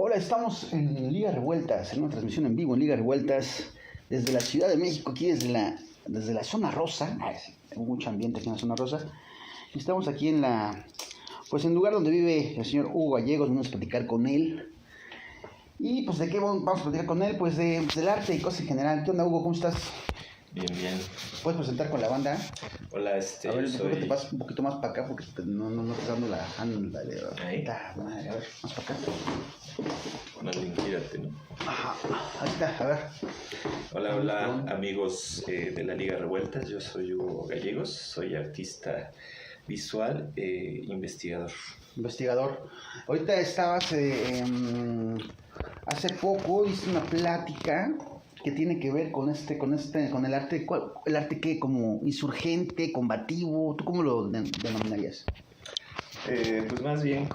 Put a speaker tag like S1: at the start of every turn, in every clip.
S1: Hola, estamos en Liga Revueltas, en una transmisión en vivo en Liga Revueltas, desde la Ciudad de México, aquí desde la zona rosa. Sí, tengo mucho ambiente aquí en la zona rosa. Y estamos aquí pues en el lugar donde vive el señor Hugo Gallegos. Vamos a platicar con él. Y pues de qué vamos a platicar con él, pues del arte y cosas en general. ¿Qué onda, Hugo? ¿Cómo estás?
S2: Bien, bien.
S1: ¿Puedes presentar con la banda?
S2: Hola,
S1: A ver,
S2: yo
S1: yo creo que te
S2: soy...
S1: pasas un poquito más para acá porque no te dando la...
S2: Ahí.
S1: A ver, más para acá.
S2: Más bien, gírate, ¿no?
S1: Ajá, ahí está, a ver.
S2: Hola, amigos de la Liga Revueltas. Yo soy Hugo Gallegos, soy artista visual e investigador.
S1: Investigador. Ahorita estabas, hace poco hice una plática que tiene que ver con el arte. ¿El arte qué? ¿Como insurgente, combativo? ¿Tú cómo lo denominarías?
S2: Pues más bien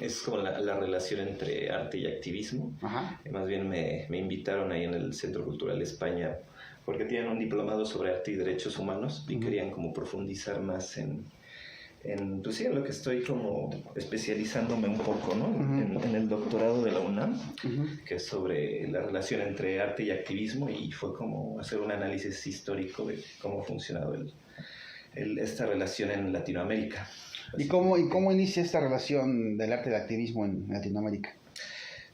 S2: es como la relación entre arte y activismo.
S1: Ajá.
S2: Más bien me invitaron ahí en el Centro Cultural España porque tienen un diplomado sobre arte y derechos humanos y querían como profundizar más pues sí, en lo que estoy como especializándome un poco, ¿no? En el doctorado de la UNAM, que es sobre la relación entre arte y activismo, y fue como hacer un análisis histórico de cómo ha funcionado esta relación en Latinoamérica.
S1: ¿Y cómo inicia esta relación del arte y del activismo en Latinoamérica?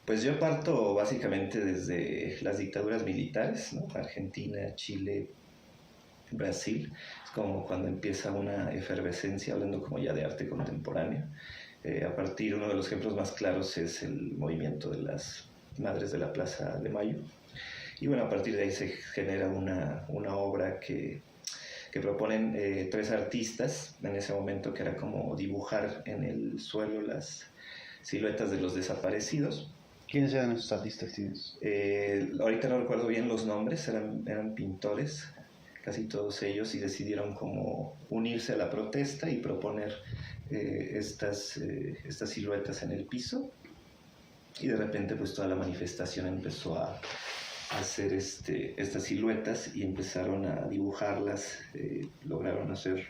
S2: Pues yo parto básicamente desde las dictaduras militares, ¿no? Argentina, Chile, Brasil. Es como cuando empieza una efervescencia, hablando como ya de arte contemporáneo. Uno de los ejemplos más claros es el movimiento de las Madres de la Plaza de Mayo. Y bueno, a partir de ahí se genera una obra que proponen tres artistas en ese momento, que era como dibujar en el suelo las siluetas de los desaparecidos.
S1: ¿Quiénes eran esos artistas?
S2: Ahorita no recuerdo bien los nombres, eran pintores, casi todos ellos, y decidieron como unirse a la protesta y proponer estas siluetas en el piso. Y de repente pues toda la manifestación empezó a hacer estas siluetas y empezaron a dibujarlas. Lograron hacer,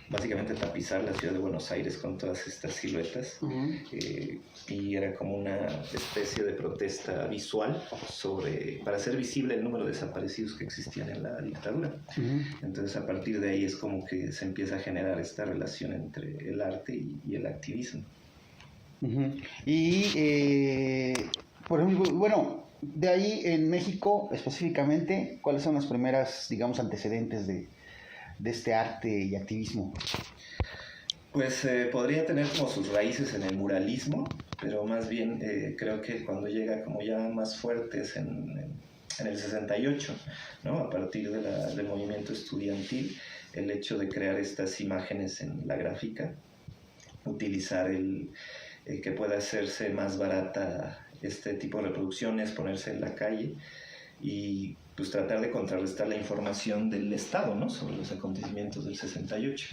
S2: básicamente tapizar la ciudad de Buenos Aires con todas estas siluetas. Y era como una especie de protesta visual para hacer visible el número de desaparecidos que existían en la dictadura. Entonces a partir de ahí es como que se empieza a generar esta relación entre el arte y el activismo.
S1: Y por ejemplo, bueno, de ahí en México específicamente, ¿cuáles son las primeras, digamos, antecedentes de este arte y activismo?
S2: Pues podría tener como sus raíces en el muralismo, pero más bien creo que cuando llega como ya más fuertes en el 68, ¿no? A partir del movimiento estudiantil, el hecho de crear estas imágenes en la gráfica, utilizar que pueda hacerse más barata este tipo de reproducciones, ponerse en la calle y pues tratar de contrarrestar la información del Estado, ¿no? Sobre los acontecimientos del 68.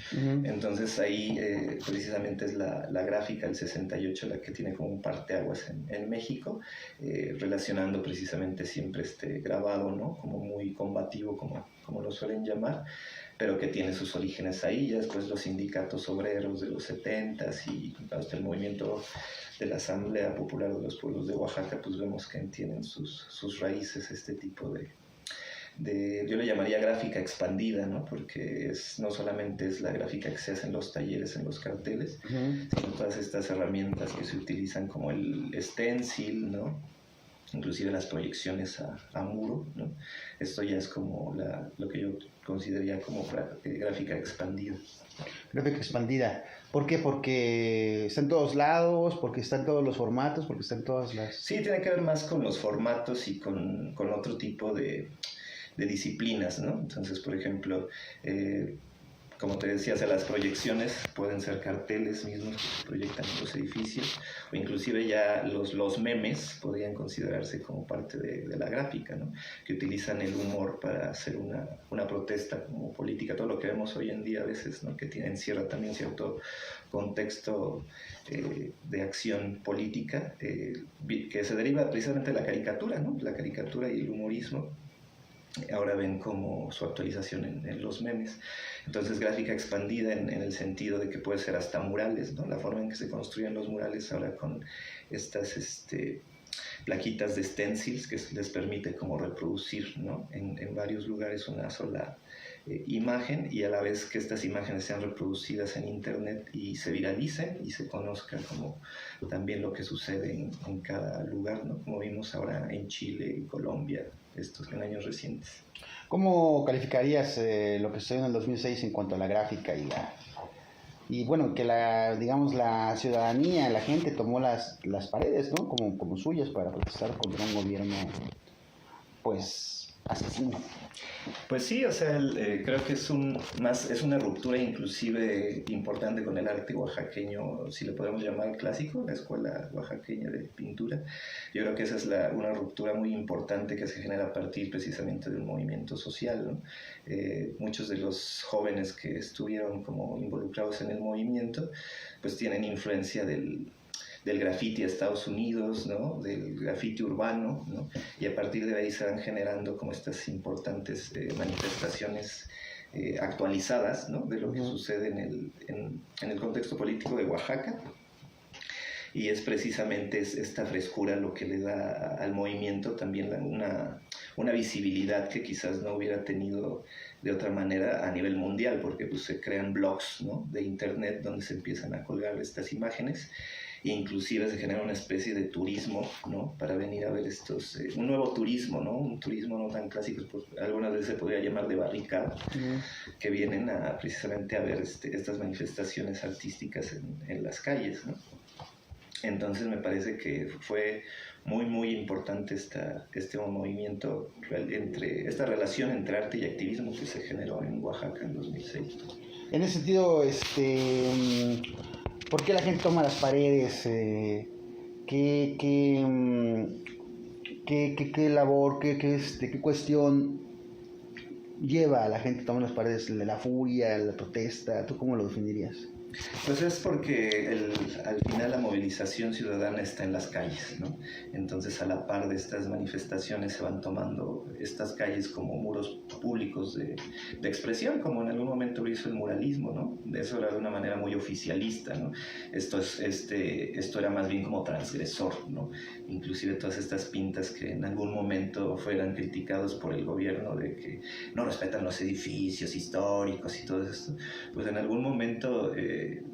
S2: Entonces ahí precisamente es la gráfica del 68 la que tiene como un parteaguas en México, relacionando precisamente siempre este grabado, ¿no? Como muy combativo, como lo suelen llamar, pero que tiene sus orígenes ahí. Ya después los sindicatos obreros de los 70s y hasta el movimiento de la Asamblea Popular de los Pueblos de Oaxaca, pues vemos que tienen sus raíces este tipo yo le llamaría gráfica expandida, ¿no? Porque no solamente es la gráfica que se hace en los talleres, en los carteles, sino todas estas herramientas que se utilizan como el stencil, ¿no? Inclusive las proyecciones a muro, ¿no? Esto ya es como lo que yo consideraría como gráfica expandida.
S1: Gráfica expandida. ¿Por qué? Porque está en todos lados, porque está en todos los formatos, porque está en todas las...
S2: Sí, tiene que ver más con los formatos y con otro tipo de disciplinas, ¿no? Entonces, por ejemplo, como te decía, las proyecciones pueden ser carteles mismos que se proyectan en los edificios, o inclusive ya los memes podrían considerarse como parte de la gráfica, ¿no? Que utilizan el humor para hacer una protesta como política, todo lo que vemos hoy en día a veces, ¿no? Que encierra también cierto contexto de acción política, que se deriva precisamente de la caricatura, ¿no? La caricatura y el humorismo ahora ven como su actualización en los memes. Entonces, gráfica expandida en el sentido de que puede ser hasta murales, ¿no? La forma en que se construyen los murales ahora con estas plaquitas de stencils que les permite como reproducir, ¿no? En varios lugares una sola imagen, y a la vez que estas imágenes sean reproducidas en internet y se viralicen y se conozca como también lo que sucede en cada lugar, ¿no? Como vimos ahora en Chile y Colombia en años recientes.
S1: ¿Cómo calificarías lo que sucedió en el 2006 en cuanto a la gráfica y bueno, que digamos la ciudadanía, la gente tomó las paredes, ¿no? Como suyas para protestar contra un gobierno, pues, asesino?
S2: Pues sí, o sea, creo que es una ruptura inclusive importante con el arte oaxaqueño, si le podemos llamar clásico, la escuela oaxaqueña de pintura. Yo creo que esa es una ruptura muy importante que se genera a partir precisamente de un movimiento social, ¿no? Muchos de los jóvenes que estuvieron como involucrados en el movimiento, pues tienen influencia del graffiti a Estados Unidos, ¿no? Del graffiti urbano, ¿no? Y a partir de ahí se van generando como estas importantes manifestaciones actualizadas, ¿no? De lo que sucede en el contexto político de Oaxaca. Y es precisamente esta frescura lo que le da al movimiento también una visibilidad que quizás no hubiera tenido de otra manera a nivel mundial, porque pues, se crean blogs, ¿no? De internet donde se empiezan a colgar estas imágenes, e inclusive se genera una especie de turismo, ¿no? Para venir a ver un nuevo turismo, ¿no? Un turismo no tan clásico, pues, algunas veces se podría llamar de barricada, que vienen precisamente a ver estas manifestaciones artísticas en las calles, ¿no? Entonces me parece que fue muy, muy importante este movimiento, esta relación entre arte y activismo que se generó en Oaxaca en 2006.
S1: En ese sentido, ¿por qué la gente toma las paredes? ¿Qué labor, qué cuestión lleva a la gente a tomar las paredes? ¿La furia, la protesta? ¿Tú cómo lo definirías?
S2: Pues es porque al final la movilización ciudadana está en las calles, ¿no? Entonces, a la par de estas manifestaciones se van tomando estas calles como muros públicos de expresión, como en algún momento lo hizo el muralismo, ¿no? Eso era de una manera muy oficialista, ¿no? Esto era más bien como transgresor, ¿no? Inclusive todas estas pintas que en algún momento fueran criticados por el gobierno de que no respetan los edificios históricos y todo esto, pues en algún momento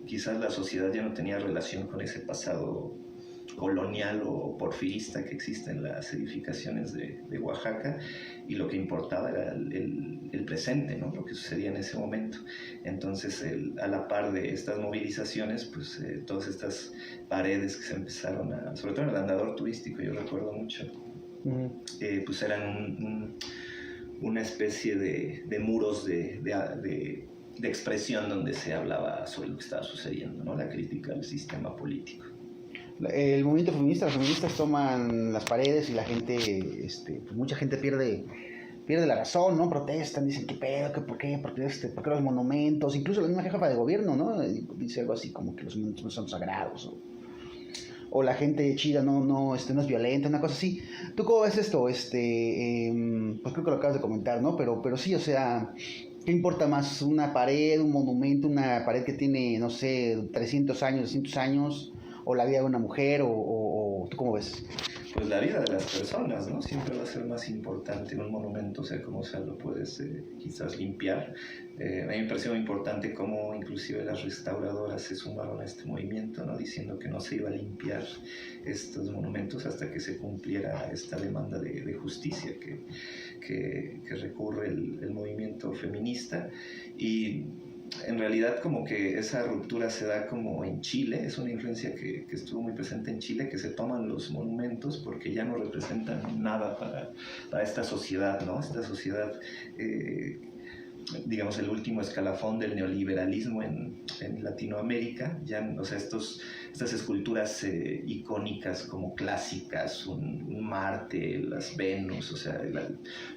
S2: quizás la sociedad ya no tenía relación con ese pasado colonial o porfirista que existe en las edificaciones de Oaxaca, y lo que importaba era el presente, ¿no? Lo que sucedía en ese momento. Entonces, a la par de estas movilizaciones, pues todas estas paredes que se empezaron sobre todo en el andador turístico, yo recuerdo mucho, pues eran una especie de muros de expresión donde se hablaba sobre lo que estaba sucediendo, ¿no? La crítica al sistema político.
S1: El movimiento feminista, las feministas toman las paredes y la gente, pues mucha gente pierde la razón, ¿no? Protestan, dicen, ¿qué pedo? ¿Por qué los monumentos? Incluso la misma jefa de gobierno, ¿no? Dice algo así como que los monumentos no son sagrados, o la gente chida no es violenta, una cosa así. ¿Tú cómo ves esto? Pues creo que lo acabas de comentar, ¿no? Pero sí, o sea, ¿qué importa más? ¿Una pared, un monumento, una pared que tiene, no sé, 300 años, 200 años, o la vida de una mujer, o ¿tú cómo ves?
S2: Pues la vida de las personas, ¿no? Siempre va a ser más importante un monumento, sea como sea, lo puedes quizás limpiar. A mí me pareció muy importante cómo inclusive las restauradoras se sumaron a este movimiento, ¿no? Diciendo que no se iba a limpiar estos monumentos hasta que se cumpliera esta demanda de justicia que recurre el movimiento feminista. Y en realidad como que esa ruptura se da como en Chile, es una influencia que estuvo muy presente en Chile, que se toman los monumentos porque ya no representan nada para esta sociedad, ¿no? Esta sociedad, digamos, el último escalafón del neoliberalismo en Latinoamérica. Ya, o sea, estas esculturas icónicas como clásicas, un Marte, las Venus, o sea,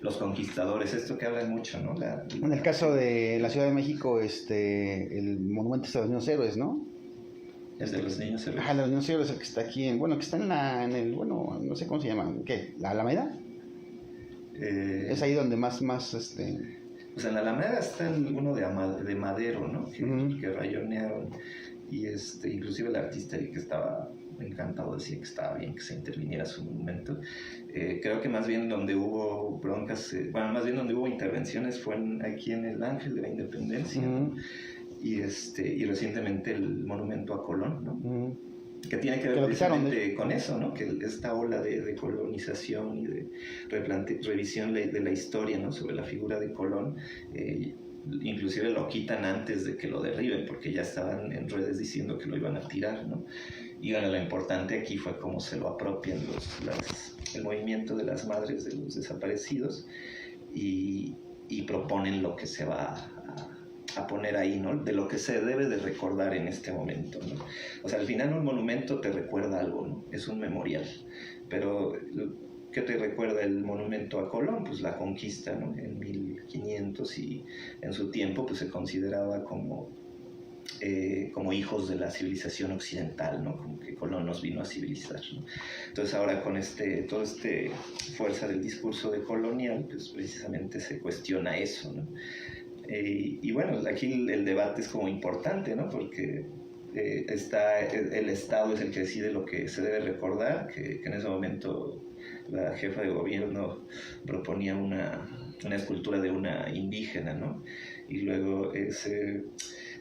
S2: los conquistadores, esto que hablan mucho, ¿no?
S1: En el caso de la Ciudad de México, el monumento de los niños héroes, ¿no?
S2: El de los niños héroes.
S1: Ajá, los niños héroes, el que está aquí, que está no sé cómo se llama, ¿qué? ¿La Alameda? Es ahí donde más
S2: Pues en la Alameda está uno de Madero, ¿no? Que rayonearon. Y inclusive el artista ahí que estaba encantado decía que estaba bien que se interviniera su monumento. Creo que más bien donde hubo broncas, más bien donde hubo intervenciones fue aquí en el Ángel de la Independencia, ¿no? Y recientemente el monumento a Colón, ¿no? Que tiene que ver precisamente con eso, ¿no? Que esta ola de colonización y de revisión de la historia, ¿no? Sobre la figura de Colón, inclusive lo quitan antes de que lo derriben, porque ya estaban en redes diciendo que lo iban a tirar, ¿no? Y bueno, lo importante aquí fue cómo se lo apropian el movimiento de las madres de los desaparecidos y proponen lo que se va a poner ahí, ¿no? De lo que se debe de recordar en este momento, ¿no? O sea, al final un monumento te recuerda algo, ¿no? Es un memorial, pero ¿qué te recuerda el monumento a Colón? Pues la conquista, ¿no? En 1500 y en su tiempo pues se consideraba como hijos de la civilización occidental, ¿no? Como que Colón nos vino a civilizar, ¿no? Entonces ahora con toda fuerza del discurso decolonial, pues precisamente se cuestiona eso, ¿no? Y bueno, aquí el debate es como importante, ¿no? Porque el Estado es el que decide lo que se debe recordar, que en ese momento la jefa de gobierno proponía una escultura de una indígena, ¿no? Y luego esta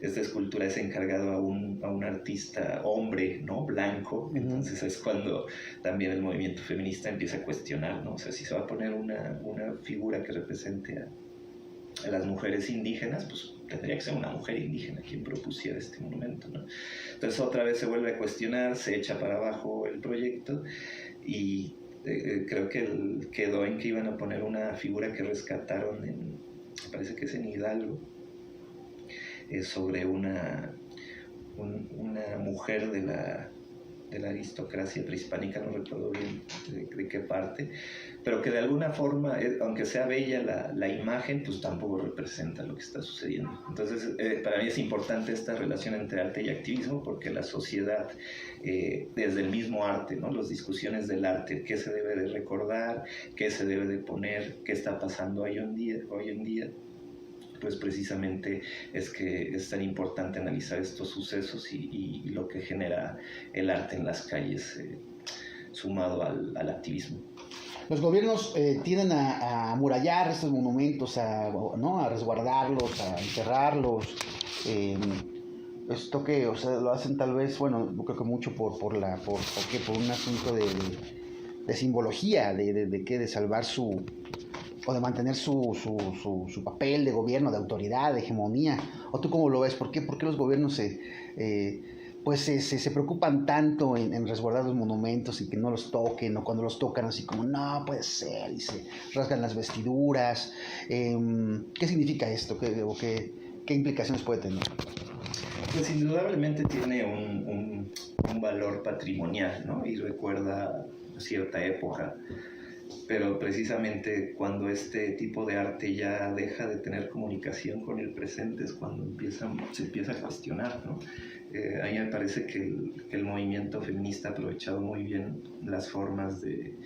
S2: escultura es encargado a un artista hombre, ¿no? Blanco. Entonces es cuando también el movimiento feminista empieza a cuestionar, ¿no? O sea, si se va a poner una figura que represente a las mujeres indígenas, pues tendría que ser una mujer indígena quien propusiera este monumento, ¿no? Entonces otra vez se vuelve a cuestionar, se echa para abajo el proyecto y creo que quedó en que iban a poner una figura que rescataron me parece que es en Hidalgo, sobre una mujer de la aristocracia prehispánica, no recuerdo bien de qué parte, pero que de alguna forma, aunque sea bella la imagen, pues tampoco representa lo que está sucediendo. Entonces, para mí es importante esta relación entre arte y activismo, porque la sociedad, desde el mismo arte, ¿no? Las discusiones del arte, qué se debe de recordar, qué se debe de poner, qué está pasando hoy en día, pues precisamente es que es tan importante analizar estos sucesos y lo que genera el arte en las calles, sumado al activismo.
S1: Los gobiernos tienden a amurallar estos monumentos, ¿no? A resguardarlos, a enterrarlos. Esto que, o sea, lo hacen tal vez, bueno, yo creo que mucho por un asunto de simbología, de salvar o de mantener su papel de gobierno, de autoridad, de hegemonía. ¿O tú cómo lo ves? ¿Por qué los gobiernos se preocupan tanto en resguardar los monumentos y que no los toquen, o cuando los tocan así como, no puede ser, y se rasgan las vestiduras? ¿Qué significa esto? ¿Qué implicaciones puede tener?
S2: Pues indudablemente tiene un valor patrimonial, ¿no? Y recuerda cierta época. Pero precisamente cuando este tipo de arte ya deja de tener comunicación con el presente es cuando se empieza a cuestionar, ¿no? A mí me parece que el movimiento feminista ha aprovechado muy bien las formas de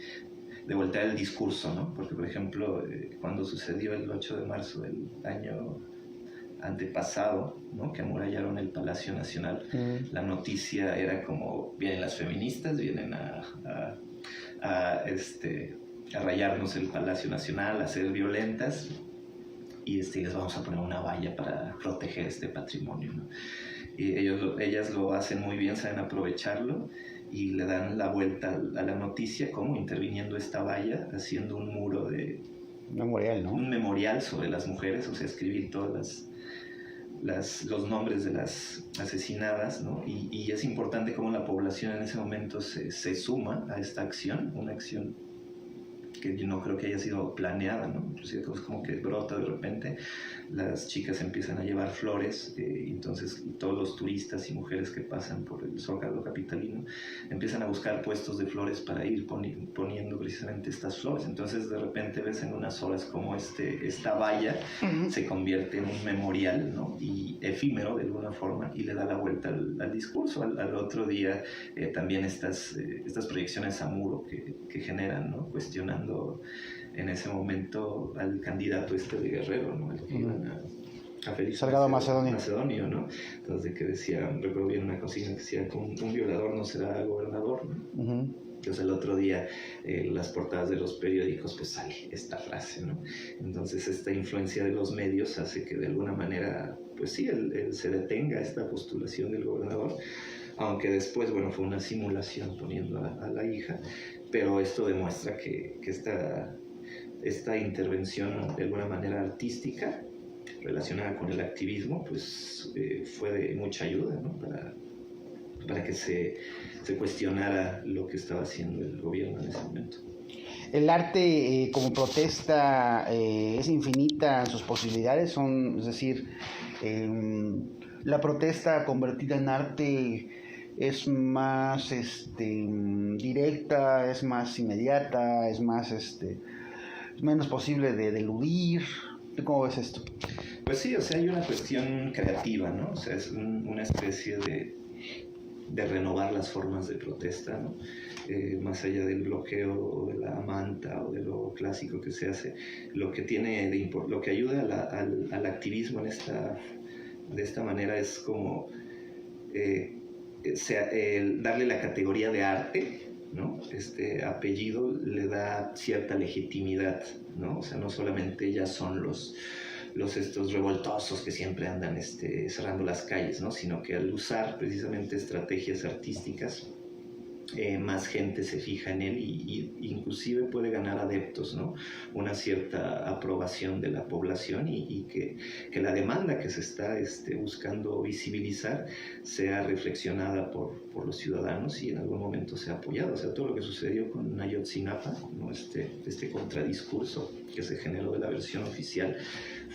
S2: voltear el discurso, ¿no? Porque, por ejemplo, cuando sucedió el 8 de marzo del año antepasado, ¿no? Que amurallaron el Palacio Nacional, la noticia era como, vienen las feministas, vienen a rayarnos el Palacio Nacional, a ser violentas, y les vamos a poner una valla para proteger este patrimonio, ¿no? Y ellas lo hacen muy bien, saben aprovecharlo y le dan la vuelta a la noticia, como interviniendo esta valla, haciendo un muro
S1: un memorial, ¿no?
S2: Un memorial sobre las mujeres, o sea, escribir todos los nombres de las asesinadas, ¿no? Y es importante cómo la población en ese momento se suma a esta acción, una acción que yo no creo que haya sido planeada, ¿no? Inclusive es como que brota de repente, las chicas empiezan a llevar flores, entonces todos los turistas y mujeres que pasan por el Zócalo capitalino empiezan a buscar puestos de flores para ir poniendo precisamente estas flores. Entonces de repente ves en unas horas como esta valla se convierte en un memorial, ¿no? Y efímero de alguna forma, y le da la vuelta al discurso. Al otro día también estas proyecciones a muro que generan, ¿no? Cuestionando en ese momento al candidato de Guerrero, ¿no? El que iban a Félix
S1: Salgado Macedonio,
S2: ¿no? Entonces, que decía, recuerdo bien una consigna que decía, un violador no será gobernador, ¿no? Entonces el otro día las portadas de los periódicos pues sale esta frase, ¿no? Entonces esta influencia de los medios hace que de alguna manera pues sí, él se detenga esta postulación del gobernador, aunque después, bueno, fue una simulación poniendo a la hija, pero esto demuestra que esta intervención de alguna manera artística relacionada con el activismo pues fue de mucha ayuda, ¿no? Para que se cuestionara lo que estaba haciendo el gobierno en ese momento.
S1: El arte como protesta es infinita en sus posibilidades, es decir, la protesta convertida en arte es más directa, es más inmediata, es menos posible de eludir. ¿Tú cómo ves esto?
S2: Pues sí, o sea, hay una cuestión creativa, ¿no? O sea, es una especie de renovar las formas de protesta, ¿no? Más allá del bloqueo o de la manta o de lo clásico que se hace, lo que ayuda al activismo de esta manera es como darle la categoría de arte, ¿no? Este apellido le da cierta legitimidad, ¿no? O sea, no solamente ya son estos revoltosos que siempre andan cerrando las calles, ¿no? Sino que al usar precisamente estrategias artísticas, más gente se fija en él y inclusive puede ganar adeptos, ¿no? Una cierta aprobación de la población y que la demanda que se está buscando visibilizar sea reflexionada por los ciudadanos y en algún momento sea apoyada. O sea, todo lo que sucedió con Ayotzinapa, ¿no? Este contradiscurso que se generó de la versión oficial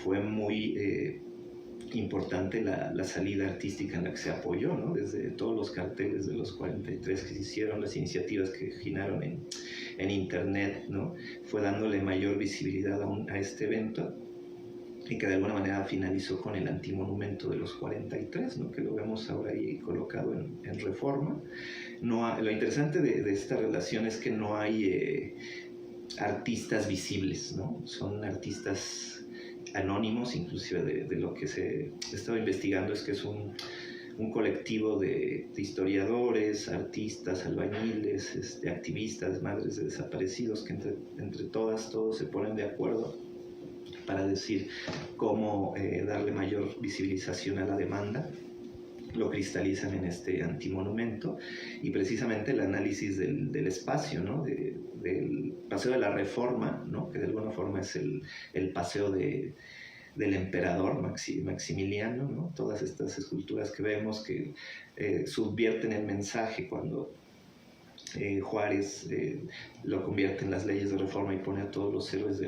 S2: fue muy importante la salida artística en la que se apoyó, ¿no? Desde todos los carteles de los 43 que se hicieron, las iniciativas que giraron en internet, ¿no? Fue dándole mayor visibilidad a este evento y que de alguna manera finalizó con el antimonumento de los 43, ¿no? Que lo vemos ahora ahí colocado en Reforma. Lo interesante de esta relación es que no hay artistas visibles, ¿no? Son artistas anónimos, inclusive de lo que se estaba investigando es que es un colectivo de historiadores, artistas, albañiles, activistas, madres de desaparecidos, que entre todos se ponen de acuerdo para decir cómo darle mayor visibilización a la demanda. Lo cristalizan en este antimonumento y precisamente el análisis del espacio, ¿no? Del Paseo de la Reforma, ¿no? Que de alguna forma es el paseo del emperador Maximiliano, ¿no? Todas estas esculturas que vemos que subvierten el mensaje cuando Juárez lo convierte en las leyes de reforma y pone a todos los héroes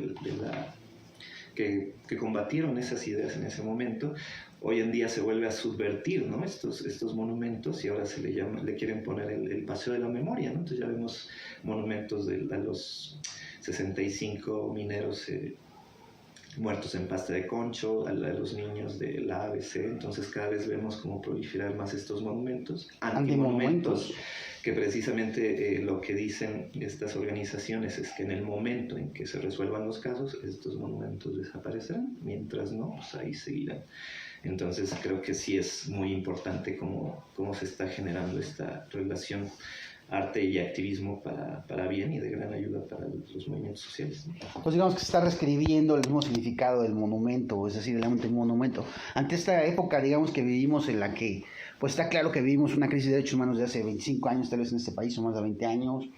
S2: que combatieron esas ideas en ese momento. Hoy en día se vuelve a subvertir, ¿no? estos monumentos y ahora le quieren poner el Paseo de la Memoria, ¿no? Entonces ya vemos monumentos a los 65 mineros muertos en pasta de concho, a los niños de la ABC. Entonces cada vez vemos cómo proliferar más estos monumentos, antimonumentos, que precisamente lo que dicen estas organizaciones es que en el momento en que se resuelvan los casos, estos monumentos desaparecerán, mientras no, pues ahí seguirán. Entonces creo que sí es muy importante cómo se está generando esta relación arte y activismo para bien y de gran ayuda para los movimientos sociales, ¿no?
S1: Pues digamos que se está reescribiendo el mismo significado del monumento, es decir, el monumento. Ante esta época, digamos, que vivimos en la que, pues está claro que vivimos una crisis de derechos humanos de hace 25 años, tal vez en este país, o más de 20 años.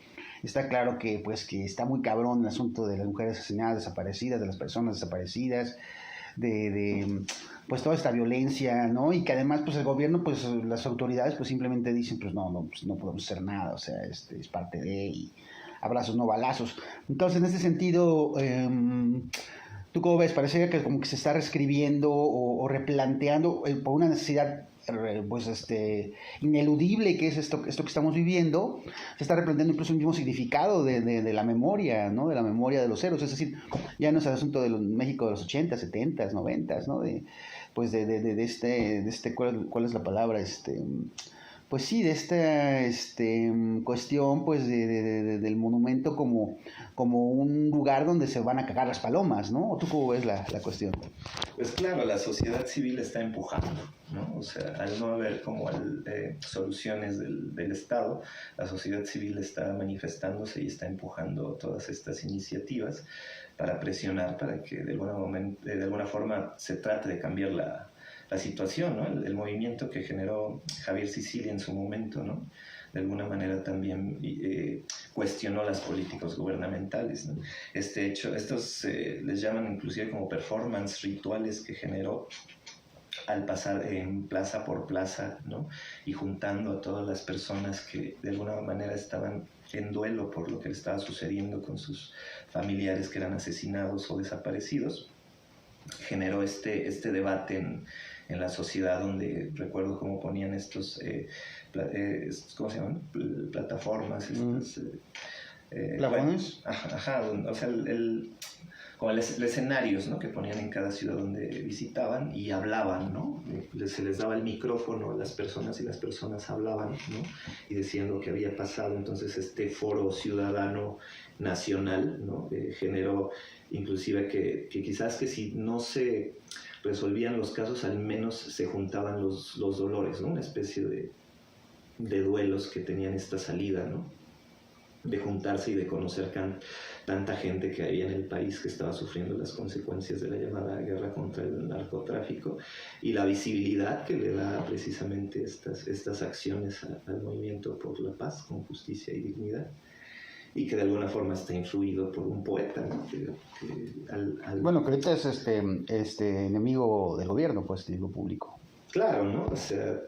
S1: Está claro que, pues, que está muy cabrón el asunto de las mujeres asesinadas, desaparecidas, de las personas desaparecidas, pues toda esta violencia, ¿no? Y que además pues el gobierno, pues las autoridades pues simplemente dicen pues no podemos hacer nada, o sea, es parte de, y abrazos no balazos. Entonces en ese sentido, ¿tú cómo ves? Parece que como que se está reescribiendo o replanteando por una necesidad pues ineludible que es esto que estamos viviendo. Se está replanteando incluso un mismo significado de la memoria, ¿no? De la memoria de los héroes, es decir, ya no es el asunto de México de los 80, 70, 90, ¿no? ¿cuál es la palabra? pues sí, de esta cuestión pues del monumento como un lugar donde se van a cagar las palomas, ¿no? ¿O tú cómo ves la cuestión?
S2: Pues claro, la sociedad civil está empujando, ¿no? O sea, al no haber como soluciones del Estado, la sociedad civil está manifestándose y está empujando todas estas iniciativas para presionar para que de alguna forma se trate de cambiar la situación, ¿no? El movimiento que generó Javier Sicilia en su momento, ¿no? De alguna manera también cuestionó las políticas gubernamentales, ¿no? Este hecho, estos les llaman inclusive como performance rituales que generó al pasar en plaza por plaza, ¿no? Y juntando a todas las personas que de alguna manera estaban en duelo por lo que le estaba sucediendo con sus familiares que eran asesinados o desaparecidos, generó este debate en la sociedad, donde recuerdo cómo ponían estos, ¿cómo se llaman? Plataformas, estos...
S1: ¿Plafones?
S2: Ajá, o sea, como los escenarios, ¿no? Que ponían en cada ciudad donde visitaban y hablaban, ¿no? Se les daba el micrófono a las personas y las personas hablaban, ¿no? Y decían lo que había pasado. Entonces este foro ciudadano nacional, ¿no? Generó inclusive que quizás que si no se resolvían los casos, al menos se juntaban los dolores, ¿no? Una especie de duelos que tenían esta salida, ¿no? De juntarse y de conocer tanta gente que había en el país que estaba sufriendo las consecuencias de la llamada guerra contra el narcotráfico, y la visibilidad que le da precisamente estas acciones al movimiento por la paz con justicia y dignidad, y que de alguna forma está influido por un poeta, ¿no?
S1: Bueno, que ahorita es enemigo del gobierno, pues, enemigo público.
S2: Claro, ¿no? O sea,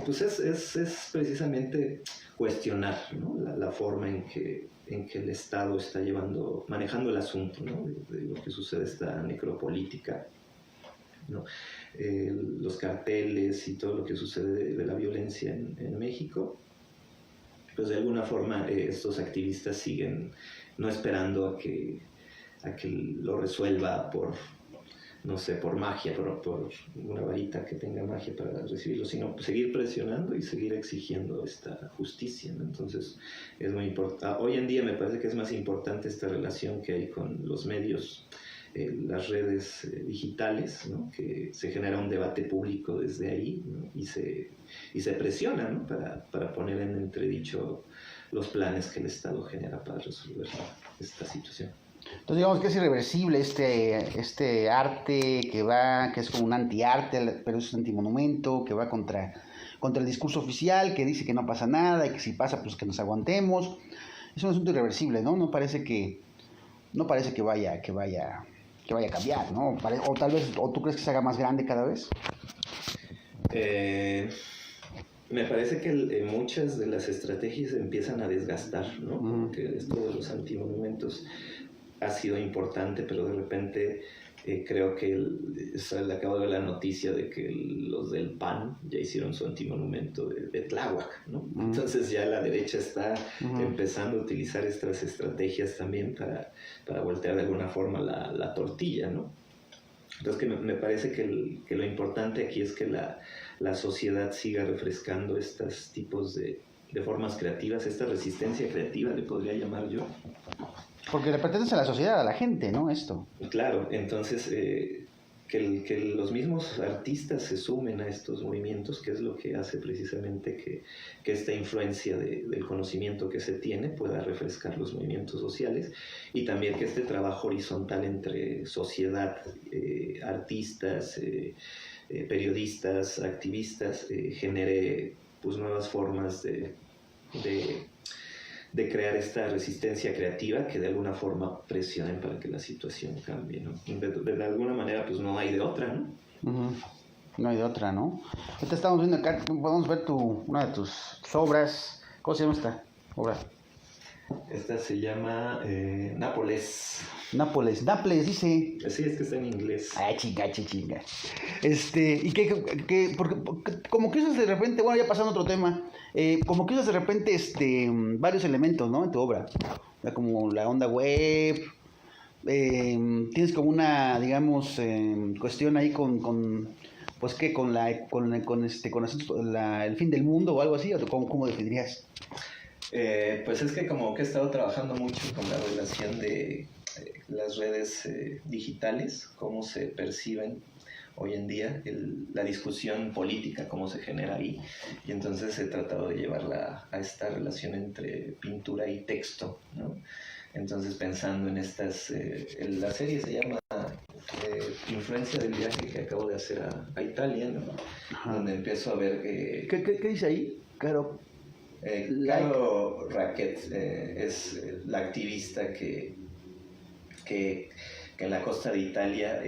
S2: pues es precisamente cuestionar, ¿no? La forma en que el Estado está manejando el asunto, ¿no? De lo que sucede, esta necropolítica, ¿no? Los carteles y todo lo que sucede de la violencia en México, pues de alguna forma estos activistas siguen no esperando a que lo resuelva por magia, por una varita que tenga magia para recibirlo, sino seguir presionando y seguir exigiendo esta justicia, ¿no? Entonces es muy importante. Hoy en día me parece que es más importante esta relación que hay con los medios, las redes digitales, ¿no? Que se genera un debate público desde ahí, ¿no? y se presiona, ¿no? para poner en entredicho los planes que el Estado genera para resolver esta situación.
S1: Entonces digamos que es irreversible este arte que es como un antiarte, pero es un antimonumento, que va contra el discurso oficial, que dice que no pasa nada y que si pasa pues que nos aguantemos. Es un asunto irreversible, ¿no? No parece que vaya a cambiar, ¿no? O tal vez, o tú crees que se haga más grande cada vez.
S2: Me parece que muchas de las estrategias empiezan a desgastar, ¿no? Porque esto de los antimonumentos ha sido importante, pero de repente creo que le acabo de ver la noticia de que los del PAN ya hicieron su antimonumento de Tláhuac, ¿no? Entonces ya la derecha está empezando a utilizar estas estrategias también para voltear de alguna forma la tortilla, ¿no? Entonces que me parece que lo importante aquí es que la sociedad siga refrescando estos tipos de formas creativas, esta resistencia creativa le podría llamar yo.
S1: Porque le pertenece a la sociedad, a la gente, ¿no? Esto.
S2: Claro, entonces que los mismos artistas se sumen a estos movimientos, que es lo que hace precisamente que esta influencia del conocimiento que se tiene pueda refrescar los movimientos sociales, y también que este trabajo horizontal entre sociedad, artistas, periodistas, activistas, genere pues nuevas formas de crear esta resistencia creativa que de alguna forma presionen para que la situación cambie, ¿no? De alguna manera pues no hay de otra, ¿no?
S1: No hay de otra, ¿no? Ahorita estamos viendo acá, podemos ver una de tus obras. ¿Cómo se llama esta obra?
S2: Esta se llama Nápoles.
S1: Nápoles, dice.
S2: Sí, es que está en inglés.
S1: Ay, chinga. Y porque como que usas de repente, bueno, ya pasando a otro tema, como que usas de repente varios elementos, ¿no? En tu obra. O sea, como la onda web, tienes como una, digamos, cuestión ahí con pues qué, el fin del mundo o algo así, o cómo definirías?
S2: Pues es que como que he estado trabajando mucho con la relación de las redes digitales, cómo se perciben hoy en día, la discusión política, cómo se genera ahí. Y entonces he tratado de llevarla a esta relación entre pintura y texto, ¿no? Entonces pensando en estas, la serie se llama Influencia del viaje que acabo de hacer a Italia, ¿no? Donde empiezo a ver...
S1: ¿Qué dice ahí, Caro?
S2: Caro Racket es la activista que en la costa de Italia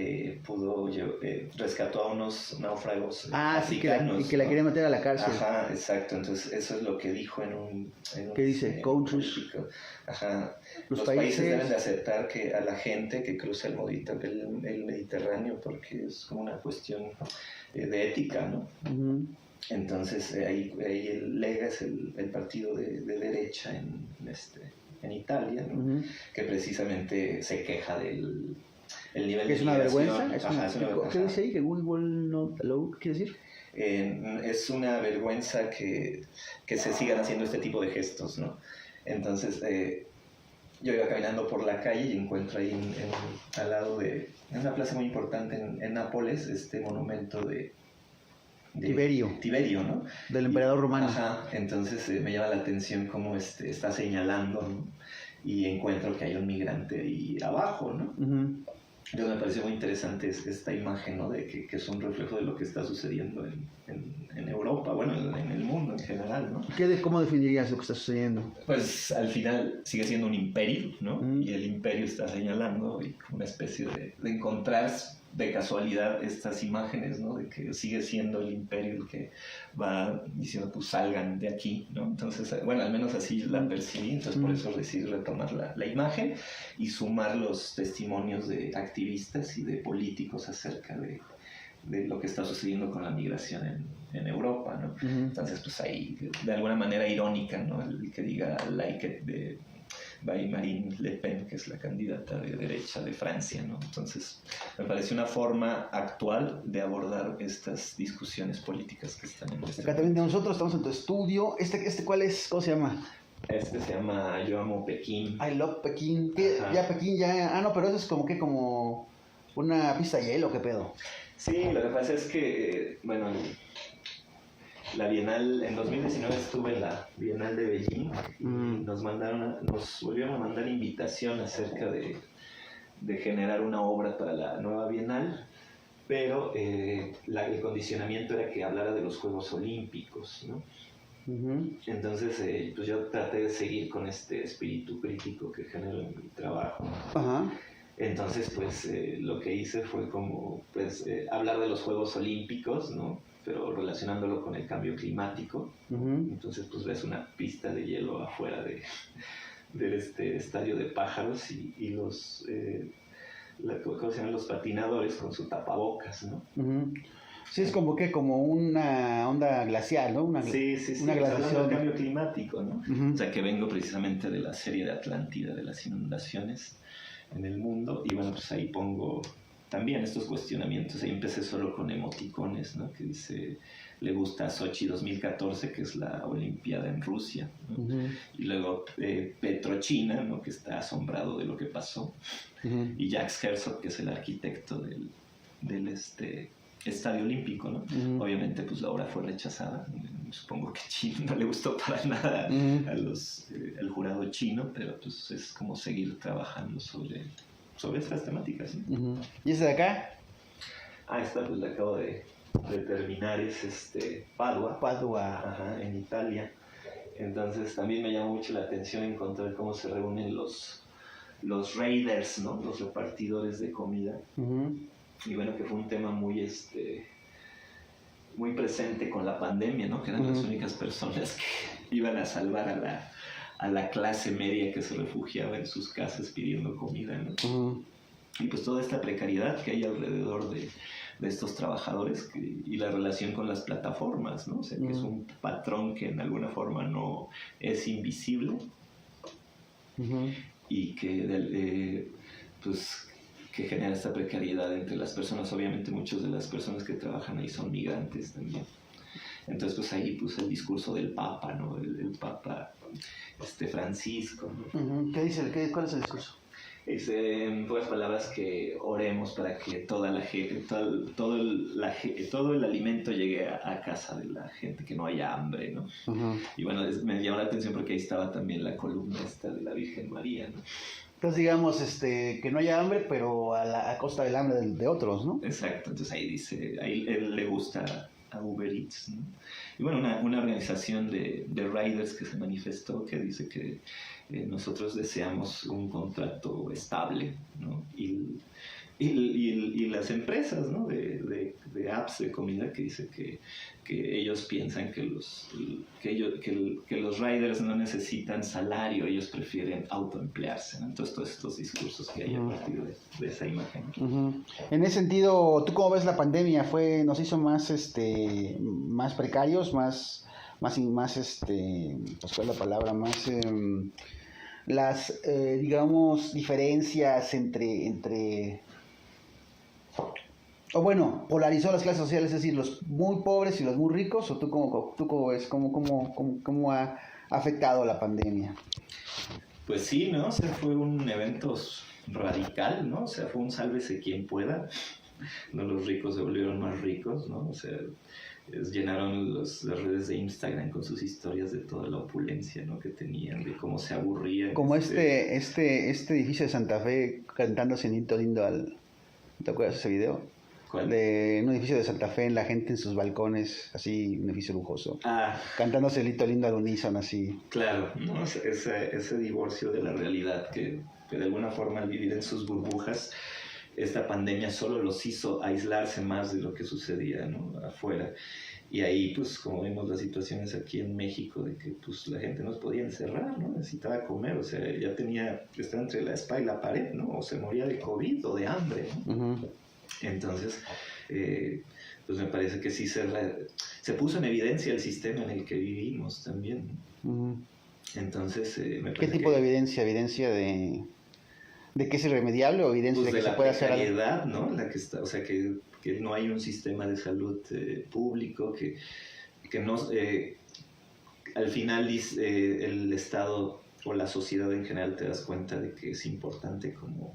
S2: rescató a unos náufragos africanos.
S1: Sí, que la quería meter a la cárcel.
S2: Ajá, exacto. Entonces eso es lo que dijo en un
S1: ¿Qué dice? Countries.
S2: Ajá. Los países deben de aceptar que a la gente que cruza el Mediterráneo, porque es como una cuestión de ética, ¿no? Uh-huh. Entonces ahí el Lega es el partido de derecha en Italia, ¿no? Uh-huh. Que precisamente se queja del nivel de
S1: ¿Es una vergüenza?
S2: ¿Qué
S1: dice ahí? ¿Que we will not allow? ¿Qué quiere decir?
S2: Es una vergüenza que se sigan haciendo este tipo de gestos, ¿no? Entonces yo iba caminando por la calle y encuentro ahí al lado en una plaza muy importante en Nápoles este monumento de Tiberio, ¿no?
S1: Del emperador romano.
S2: Ajá, entonces me llama la atención cómo está señalando, ¿no? Y encuentro que hay un migrante ahí abajo, ¿no? Uh-huh. Entonces me pareció muy interesante esta imagen, ¿no? De que es un reflejo de lo que está sucediendo en Europa, bueno, en el mundo en general, ¿no?
S1: ¿Cómo definirías lo que está sucediendo?
S2: Pues al final sigue siendo un imperio, ¿no? Uh-huh. Y el imperio está señalando y una especie de encontrar de casualidad estas imágenes, ¿no? De que sigue siendo el imperio el que va diciendo, pues salgan de aquí, ¿no? Entonces, bueno, al menos así la percibí, entonces por eso decidí retomar la imagen y sumar los testimonios de activistas y de políticos acerca de lo que está sucediendo con la migración en Europa, ¿no? Uh-huh. Entonces, pues ahí, de alguna manera irónica, ¿no? El que diga like it de Marine Le Pen, que es la candidata de derecha de Francia, ¿no? Entonces, me parece una forma actual de abordar estas discusiones políticas que están en
S1: Acá también nosotros estamos en tu estudio. ¿Cuál es? ¿Cómo se llama?
S2: Se llama Yo Amo Pekín.
S1: I Love Pekín. Ya Pekín ya... no, pero eso es como una pista de hielo, ¿qué pedo?
S2: Sí, lo que pasa es que, bueno... La Bienal, en 2019 estuve en la Bienal de Beijing y nos volvieron a mandar invitación acerca de generar una obra para la nueva Bienal, pero el condicionamiento era que hablara de los Juegos Olímpicos, ¿no? Uh-huh. Entonces, pues yo traté de seguir con este espíritu crítico que genero en mi trabajo. Uh-huh. Entonces, pues lo que hice fue como, pues, hablar de los Juegos Olímpicos, ¿no? Pero relacionándolo con el cambio climático. Uh-huh. Entonces, pues ves una pista de hielo afuera del estadio de pájaros y los, ¿cómo se llaman? Los patinadores con su tapabocas, ¿no?
S1: Uh-huh. Sí, es como una onda glacial, ¿no?
S2: Sí,
S1: una glaciación.
S2: Del cambio climático, ¿no? Uh-huh. O sea, que vengo precisamente de la serie de Atlántida, de las inundaciones en el mundo, y bueno, pues ahí pongo también estos cuestionamientos. Ahí empecé solo con emoticones, ¿no? Que dice, le gusta Sochi 2014, que es la Olimpiada en Rusia, ¿no? Uh-huh. Y luego Petrochina, ¿no? Que está asombrado de lo que pasó. Uh-huh. Y Jacques Herzog, que es el arquitecto del Estadio Olímpico, ¿no? Uh-huh. Obviamente, pues la obra fue rechazada. Supongo que China no le gustó para nada uh-huh. al jurado chino, pero pues es como seguir trabajando sobre estas temáticas, ¿no?
S1: Uh-huh. ¿Y ese de acá?
S2: Esta pues la acabo de terminar, es Padua. Ajá, en Italia. Entonces también me llamó mucho la atención encontrar cómo se reúnen los raiders, ¿no? Los repartidores de comida. Uh-huh. Y bueno, que fue un tema muy presente con la pandemia, ¿no? Que eran uh-huh. las únicas personas que iban a salvar a la clase media que se refugiaba en sus casas pidiendo comida, ¿no? Uh-huh. Y pues toda esta precariedad que hay alrededor de estos trabajadores y la relación con las plataformas, ¿no? O sea, que es un patrón que en alguna forma no es invisible uh-huh. y que pues que genera esta precariedad entre las personas. Obviamente muchas de las personas que trabajan ahí son migrantes también. Entonces, pues ahí puse el discurso del Papa, ¿no? El Papa Francisco, ¿no?
S1: ¿Qué dice? ¿Cuál es el discurso?
S2: Dice en pocas palabras que oremos para que toda la gente, todo el alimento llegue a casa de la gente, que no haya hambre, ¿no? Y bueno, me llamó la atención porque ahí estaba también la columna esta de la Virgen María, ¿no?
S1: Entonces digamos que no haya hambre, pero a costa del hambre de otros, ¿no?
S2: Exacto, entonces ahí dice, ahí él le gusta a Uber Eats, ¿no? Y bueno, una organización de riders que se manifestó, que dice que nosotros deseamos un contrato estable, ¿no? Y las empresas, ¿no? de apps de comida, que dice que ellos piensan que los riders no necesitan salario, ellos prefieren autoemplearse, ¿no? Entonces todos estos discursos que hay a partir de esa imagen.
S1: En ese sentido, ¿tú cómo ves la pandemia? ¿Nos hizo más precarios, más pues cuál es la palabra, más las digamos diferencias entre o bueno, polarizó las clases sociales, es decir, los muy pobres y los muy ricos? ¿O tú cómo ves? ¿Cómo ha afectado la pandemia?
S2: Pues sí, ¿no? O sea, fue un evento radical, ¿no? O sea, fue un sálvese quien pueda. No, los ricos se volvieron más ricos, ¿no? O sea, llenaron las redes de Instagram con sus historias de toda la opulencia, ¿no? Que tenían, de cómo se aburrían.
S1: Como este edificio de Santa Fe cantándose Nito Lindo ¿te acuerdas de ese video?
S2: ¿Cuál?
S1: De un edificio de Santa Fe, la gente en sus balcones, así, un edificio lujoso.
S2: Ah.
S1: Cantándose Nito Lindo al unísono, así.
S2: Claro, ¿no? Ese divorcio de la realidad que de alguna forma al vivir en sus burbujas, esta pandemia solo los hizo aislarse más de lo que sucedía, ¿no? Afuera. Y ahí, pues, como vemos las situaciones aquí en México, de que pues la gente no se podía encerrar, ¿no? Necesitaba comer, o sea, estaba entre la espada y la pared, ¿no? O se moría de COVID o de hambre, ¿no? Entonces, pues me parece que sí se puso en evidencia el sistema en el que vivimos también. Entonces, me parece
S1: ¿Qué tipo de evidencia? ¿Evidencia de que es irremediable o evidencia
S2: pues
S1: de que se puede hacer algo?
S2: De la precariedad, ¿no? La que está, o sea, que no hay un sistema de salud público, que no, al final el Estado o la sociedad en general te das cuenta de que es importante como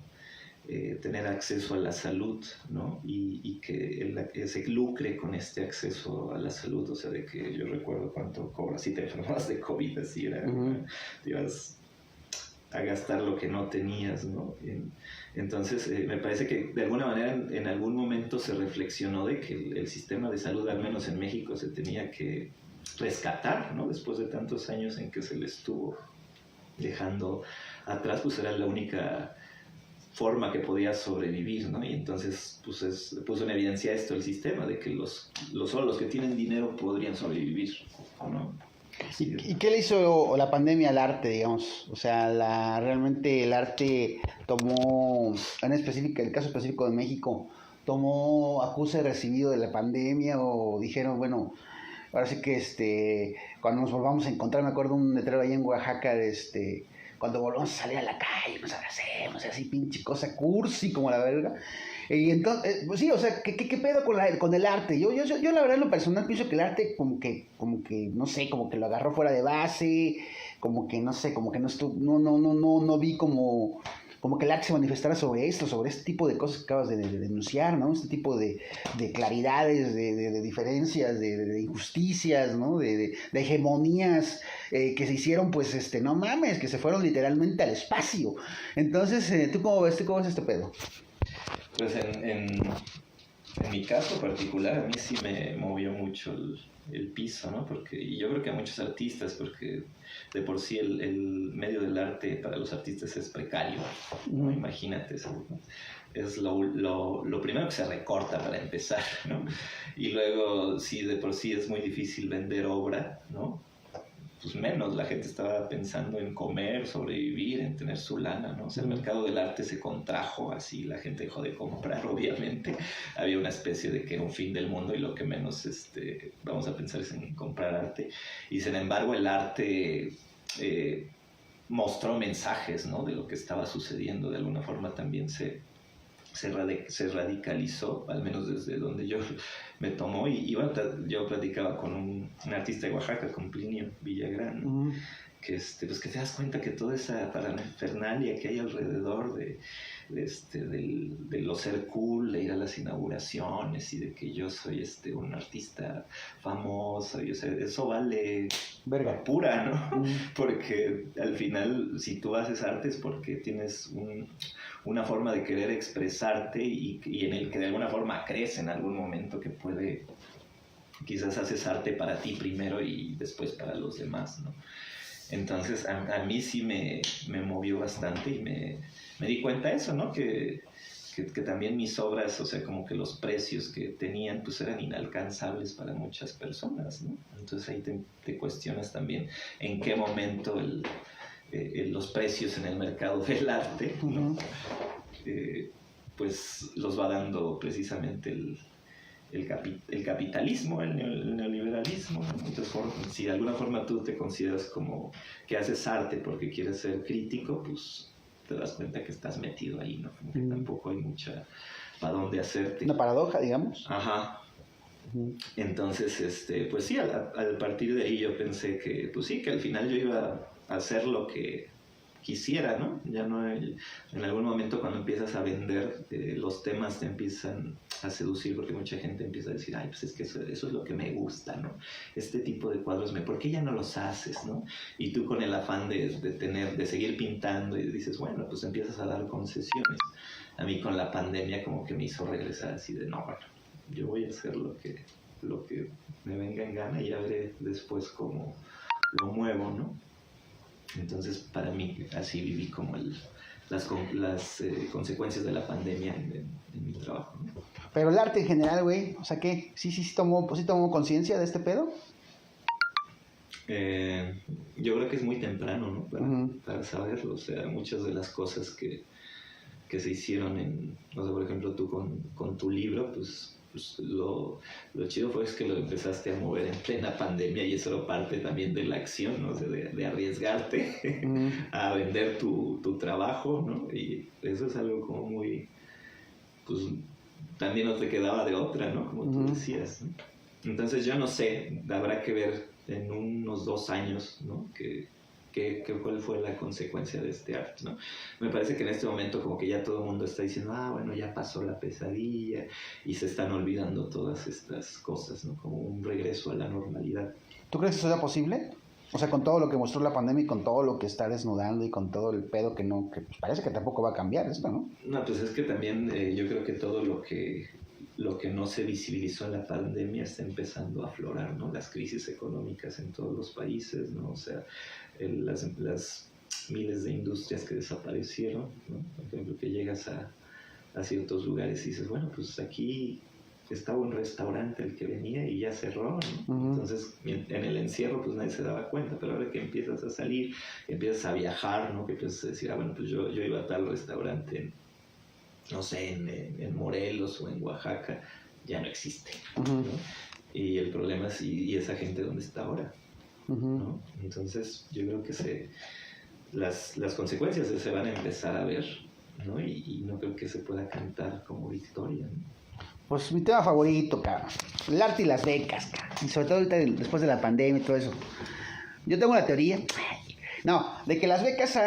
S2: tener acceso a la salud, ¿no? Y que se lucre con este acceso a la salud, o sea, de que yo recuerdo cuánto cobras si te enfermas de COVID, así era, te ibas a gastar lo que no tenías, ¿no? Entonces, me parece que de alguna manera en algún momento se reflexionó de que el sistema de salud, al menos en México, se tenía que rescatar, ¿no? Después de tantos años en que se le estuvo dejando atrás, pues era la única forma que podía sobrevivir, ¿no? Y entonces pues puso en evidencia esto el sistema, de que solo los que tienen dinero podrían sobrevivir, ¿no?
S1: ¿Y qué le hizo la pandemia al arte, digamos? O sea, realmente el arte tomó, en el caso específico de México, tomó acuse recibido de la pandemia, o dijeron, bueno, ahora sí que cuando nos volvamos a encontrar, me acuerdo un letrero ahí en Oaxaca cuando volvamos a salir a la calle, nos abracemos, así pinche cosa cursi como la verga. Y entonces, pues sí, o sea, ¿qué pedo con el arte? Yo la verdad en lo personal pienso que el arte como que, no sé, como que lo agarró fuera de base, como que, no sé, como que no vi como que el arte se manifestara sobre este tipo de cosas que acabas de denunciar, ¿no? Este tipo de claridades, de diferencias, de injusticias, ¿no? De hegemonías que se hicieron, pues, no mames, que se fueron literalmente al espacio. Entonces, ¿tú cómo ves este pedo?
S2: Pues en mi caso particular, a mí sí me movió mucho el piso, ¿no? Y yo creo que a muchos artistas, porque de por sí el medio del arte para los artistas es precario, ¿no? Imagínate, es lo primero que se recorta para empezar, ¿no? Y luego, si de por sí es muy difícil vender obra, ¿no? Pues menos, la gente estaba pensando en comer, sobrevivir, en tener su lana, ¿no? O sea, el mercado del arte se contrajo así, la gente dejó de comprar, obviamente. Había una especie de que era un fin del mundo y lo que menos vamos a pensar es en comprar arte. Y sin embargo, el arte mostró mensajes, ¿no? De lo que estaba sucediendo. De alguna forma también se se radicalizó, al menos desde donde yo me tomó, y bueno, yo platicaba con un artista de Oaxaca, con Plinio Villagrán, ¿no? Pues que te das cuenta que toda esa parafernalia que hay alrededor de lo ser cool, de ir a las inauguraciones y de que yo soy un artista famoso, y, o sea, eso vale
S1: verga
S2: pura, ¿no? Porque al final, si tú haces arte es porque tienes una forma de querer expresarte y en el que de alguna forma crees en algún momento que puede, quizás haces arte para ti primero y después para los demás, ¿no? Entonces a mí sí me movió bastante y me di cuenta de eso, ¿no? Que también mis obras, o sea, como que los precios que tenían, pues eran inalcanzables para muchas personas, ¿no? Entonces ahí te cuestionas también en qué momento los precios en el mercado del arte, ¿no? Pues los va dando precisamente el capitalismo, el neoliberalismo, ¿no? Entonces, si de alguna forma tú te consideras como que haces arte porque quieres ser crítico, pues te das cuenta que estás metido ahí, ¿no? Como que tampoco hay mucha para dónde hacerte.
S1: Una paradoja, digamos.
S2: Ajá. Entonces, pues sí, al partir de ahí yo pensé que, pues sí, que al final yo iba a hacer lo que quisiera, ¿no? Ya no, en algún momento cuando empiezas a vender, los temas te empiezan a seducir, porque mucha gente empieza a decir, ay, pues es que eso es lo que me gusta, ¿no? Este tipo de cuadros, ¿por qué ya no los haces, no? Y tú con el afán de seguir pintando y dices, bueno, pues empiezas a dar concesiones. A mí con la pandemia como que me hizo regresar así de, no, bueno, yo voy a hacer lo que me venga en gana y ya veré después cómo lo muevo, ¿no? Entonces, para mí, así viví como las consecuencias de la pandemia en mi trabajo, ¿no?
S1: Pero el arte en general, güey, o sea, ¿qué? ¿Sí tomó conciencia de este pedo?
S2: Yo creo que es muy temprano, ¿no? Para saberlo. O sea, muchas de las cosas que se hicieron o sea, por ejemplo, tú con tu libro, pues lo chido fue que lo empezaste a mover en plena pandemia y eso era parte también de la acción, ¿no? O sea, de arriesgarte a vender tu trabajo, ¿no? Y eso es algo como muy, pues también no te quedaba de otra, ¿no? Como tú decías, ¿no? Entonces yo no sé, habrá que ver en unos 2 años, ¿no? ¿Cuál fue la consecuencia de este arte, ¿no? Me parece que en este momento como que ya todo el mundo está diciendo, bueno, ya pasó la pesadilla y se están olvidando todas estas cosas, ¿no? Como un regreso a la normalidad.
S1: ¿Tú crees que eso sea posible? O sea, con todo lo que mostró la pandemia y con todo lo que está desnudando y con todo el pedo que pues parece que tampoco va a cambiar esto, ¿no?
S2: No, pues es que también yo creo que todo lo que no se visibilizó en la pandemia está empezando a aflorar, ¿no? Las crisis económicas en todos los países, ¿no? O sea, las miles de industrias que desaparecieron, ¿no? Por ejemplo, que llegas a ciertos lugares y dices, bueno, pues aquí estaba un restaurante el que venía y ya cerró, ¿no? Entonces, en el encierro, pues nadie se daba cuenta, pero ahora que empiezas a salir, empiezas a viajar, ¿no? Que empiezas a decir, bueno, pues yo iba a tal restaurante no sé, en Morelos o en Oaxaca, ya no existe, ¿no? Y el problema es, ¿y esa gente dónde está ahora? ¿No? Entonces, yo creo que las consecuencias se van a empezar a ver, ¿no? Y no creo que se pueda cantar como victoria, ¿no?
S1: Pues mi tema favorito, cabrón, el arte y las becas, cabrón. Y sobre todo ahorita después de la pandemia y todo eso. Yo tengo una teoría, de que las becas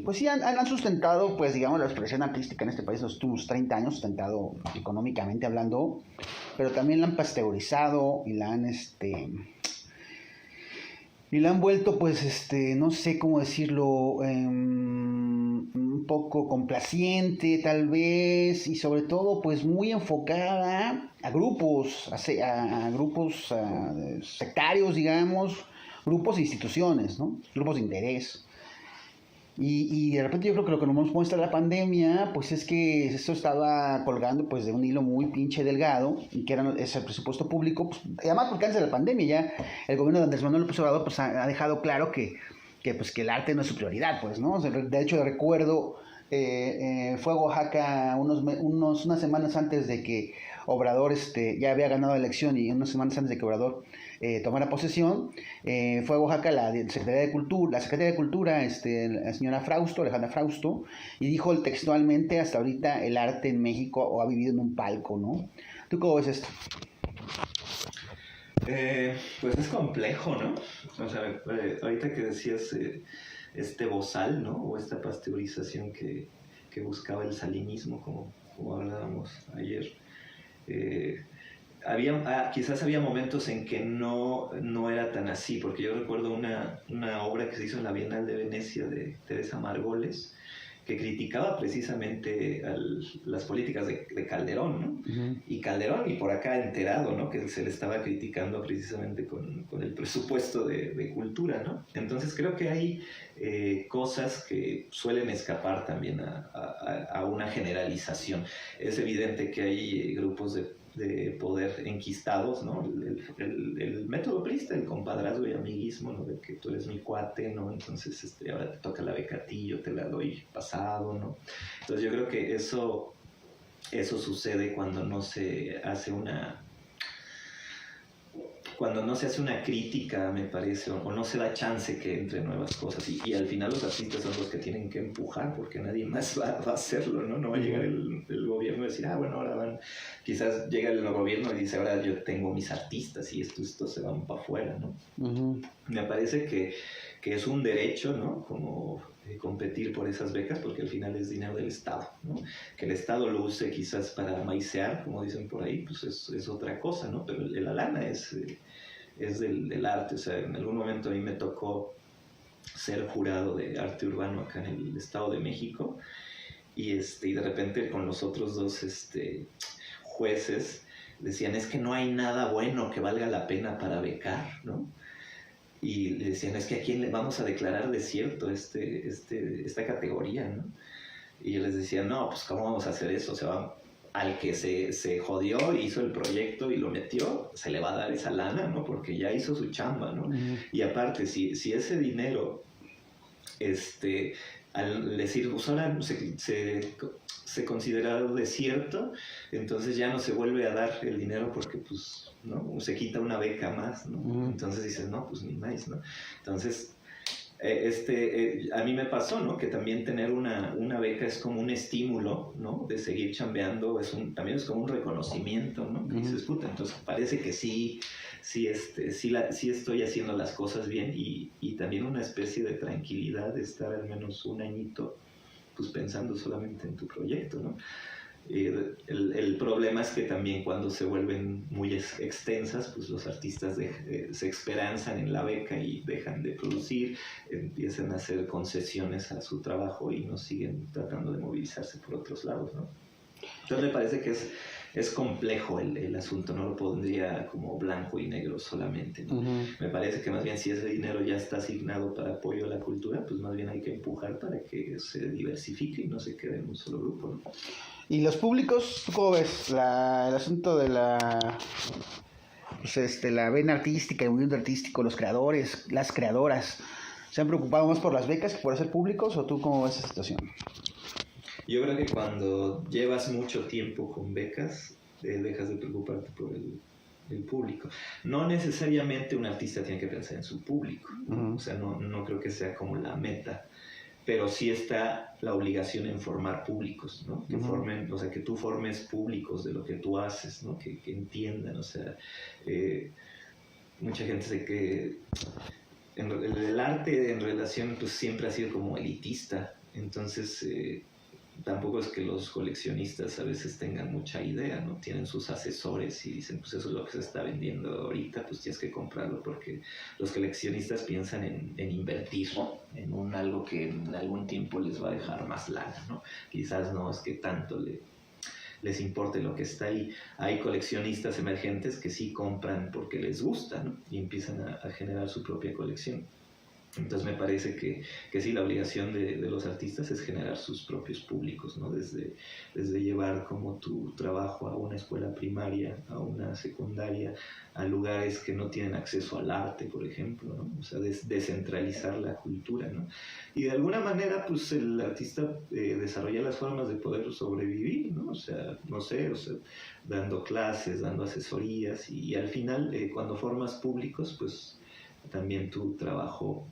S1: pues sí han sustentado, pues digamos, la expresión artística en este país los últimos 30 años, sustentado económicamente hablando, pero también la han pasteurizado y la han vuelto, pues, no sé cómo decirlo, un poco complaciente, tal vez, y sobre todo, pues, muy enfocada a grupos, a grupos sectarios, digamos, grupos e instituciones, ¿no? Grupos de interés. Y de repente yo creo que lo que nos muestra la pandemia, pues es que esto estaba colgando pues de un hilo muy pinche delgado, y que es el presupuesto público, pues, además porque antes de la pandemia ya el gobierno de Andrés Manuel López Obrador pues ha dejado claro que el arte no es su prioridad, pues, ¿no? O sea, de hecho recuerdo, fue a Oaxaca unas semanas antes de que Obrador ya había ganado la elección, y unas semanas antes de que Obrador tomara posesión, fue a Oaxaca la Secretaría de Cultura, la señora Frausto, Alejandra Frausto, y dijo textualmente: hasta ahorita el arte en México ha vivido en un palco, ¿no? ¿Tú cómo ves esto?
S2: Pues es complejo, ¿no? O sea, ahorita que decías este bozal, ¿no? O esta pasteurización que buscaba el salinismo, como hablábamos ayer. Quizás había momentos en que no era tan así, porque yo recuerdo una obra que se hizo en la Bienal de Venecia de Teresa Margoles, que criticaba precisamente las políticas de Calderón, ¿no? Uh-huh. Y Calderón, y por acá enterado, ¿no? Que se le estaba criticando precisamente con el presupuesto de cultura, ¿no? Entonces creo que hay cosas que suelen escapar también a una generalización. Es evidente que hay grupos de poder enquistados, ¿no? El método priista, el compadrazgo y amiguismo, ¿no? De que tú eres mi cuate, ¿no? Entonces ahora te toca la beca a ti, yo te la doy pasado, ¿no? Entonces yo creo que eso sucede cuando no se hace una crítica, me parece, o no se da chance que entre nuevas cosas, y al final los artistas son los que tienen que empujar, porque nadie más va a hacerlo, ¿no? No va a llegar el gobierno y decir, bueno, ahora van, quizás llega el gobierno y dice, ahora yo tengo mis artistas y estos se van para afuera, ¿no? Uh-huh. Me parece que es un derecho, ¿no? Como competir por esas becas, porque al final es dinero del Estado, ¿no? Que el Estado lo use quizás para maicear, como dicen por ahí, pues es otra cosa, ¿no? Pero la lana es del arte. O sea, en algún momento a mí me tocó ser jurado de arte urbano acá en el Estado de México, y de repente con los otros dos jueces decían, es que no hay nada bueno que valga la pena para becar, ¿no? Y le decían, es que a quién le vamos a declarar desierto esta categoría, ¿no? Y yo les decía, no, pues ¿cómo vamos a hacer eso? O sea, al que se jodió, hizo el proyecto y lo metió, se le va a dar esa lana, ¿no? Porque ya hizo su chamba, ¿no? Uh-huh. Y aparte, si ese dinero, al decir, pues ahora se considera desierto, entonces ya no se vuelve a dar el dinero porque, pues, ¿no? Se quita una beca más, ¿no? Uh-huh. Entonces dices, no, pues ni más, ¿no? Entonces, a mí me pasó, ¿no? Que también tener una beca es como un estímulo, ¿no? De seguir chambeando, también es como un reconocimiento, ¿no? Que dices, puta, entonces parece que sí estoy haciendo las cosas bien, y también una especie de tranquilidad de estar al menos un añito, pues pensando solamente en tu proyecto, ¿no? El problema es que también cuando se vuelven muy extensas, pues los artistas se esperanzan en la beca y dejan de producir, empiezan a hacer concesiones a su trabajo y no siguen tratando de movilizarse por otros lados, ¿no? Entonces me parece que es complejo el asunto, no lo pondría como blanco y negro solamente, ¿no? Uh-huh. Me parece que más bien si ese dinero ya está asignado para apoyo a la cultura, pues más bien hay que empujar para que se diversifique y no se quede en un solo grupo, ¿no?
S1: ¿Y los públicos, tú cómo ves el asunto de la vena artística, el movimiento artístico, los creadores, las creadoras? ¿Se han preocupado más por las becas que por hacer públicos, o tú cómo ves esa situación?
S2: Yo creo que cuando llevas mucho tiempo con becas, dejas de preocuparte por el público. No necesariamente un artista tiene que pensar en su público, ¿no? Uh-huh. O sea, no creo que sea como la meta, pero sí está la obligación en formar públicos, ¿no? Que formen, o sea, que tú formes públicos de lo que tú haces, ¿no? Que entiendan, o sea, mucha gente sé que el arte en relación, pues siempre ha sido como elitista, entonces tampoco es que los coleccionistas a veces tengan mucha idea, ¿no? Tienen sus asesores y dicen, pues eso es lo que se está vendiendo ahorita, pues tienes que comprarlo, porque los coleccionistas piensan en invertir en algo que en algún tiempo les va a dejar más lana, ¿no? Quizás no es que tanto les importe lo que está ahí. Hay coleccionistas emergentes que sí compran porque les gusta, ¿no? Y empiezan a generar su propia colección. Entonces me parece que sí, la obligación de los artistas es generar sus propios públicos, ¿no? Desde llevar como tu trabajo a una escuela primaria, a una secundaria, a lugares que no tienen acceso al arte, por ejemplo, ¿no? O sea, descentralizar la cultura, ¿no? Y de alguna manera, pues el artista desarrolla las formas de poder sobrevivir, ¿no? O sea, no sé, dando clases, dando asesorías y al final, cuando formas públicos, pues también tu trabajo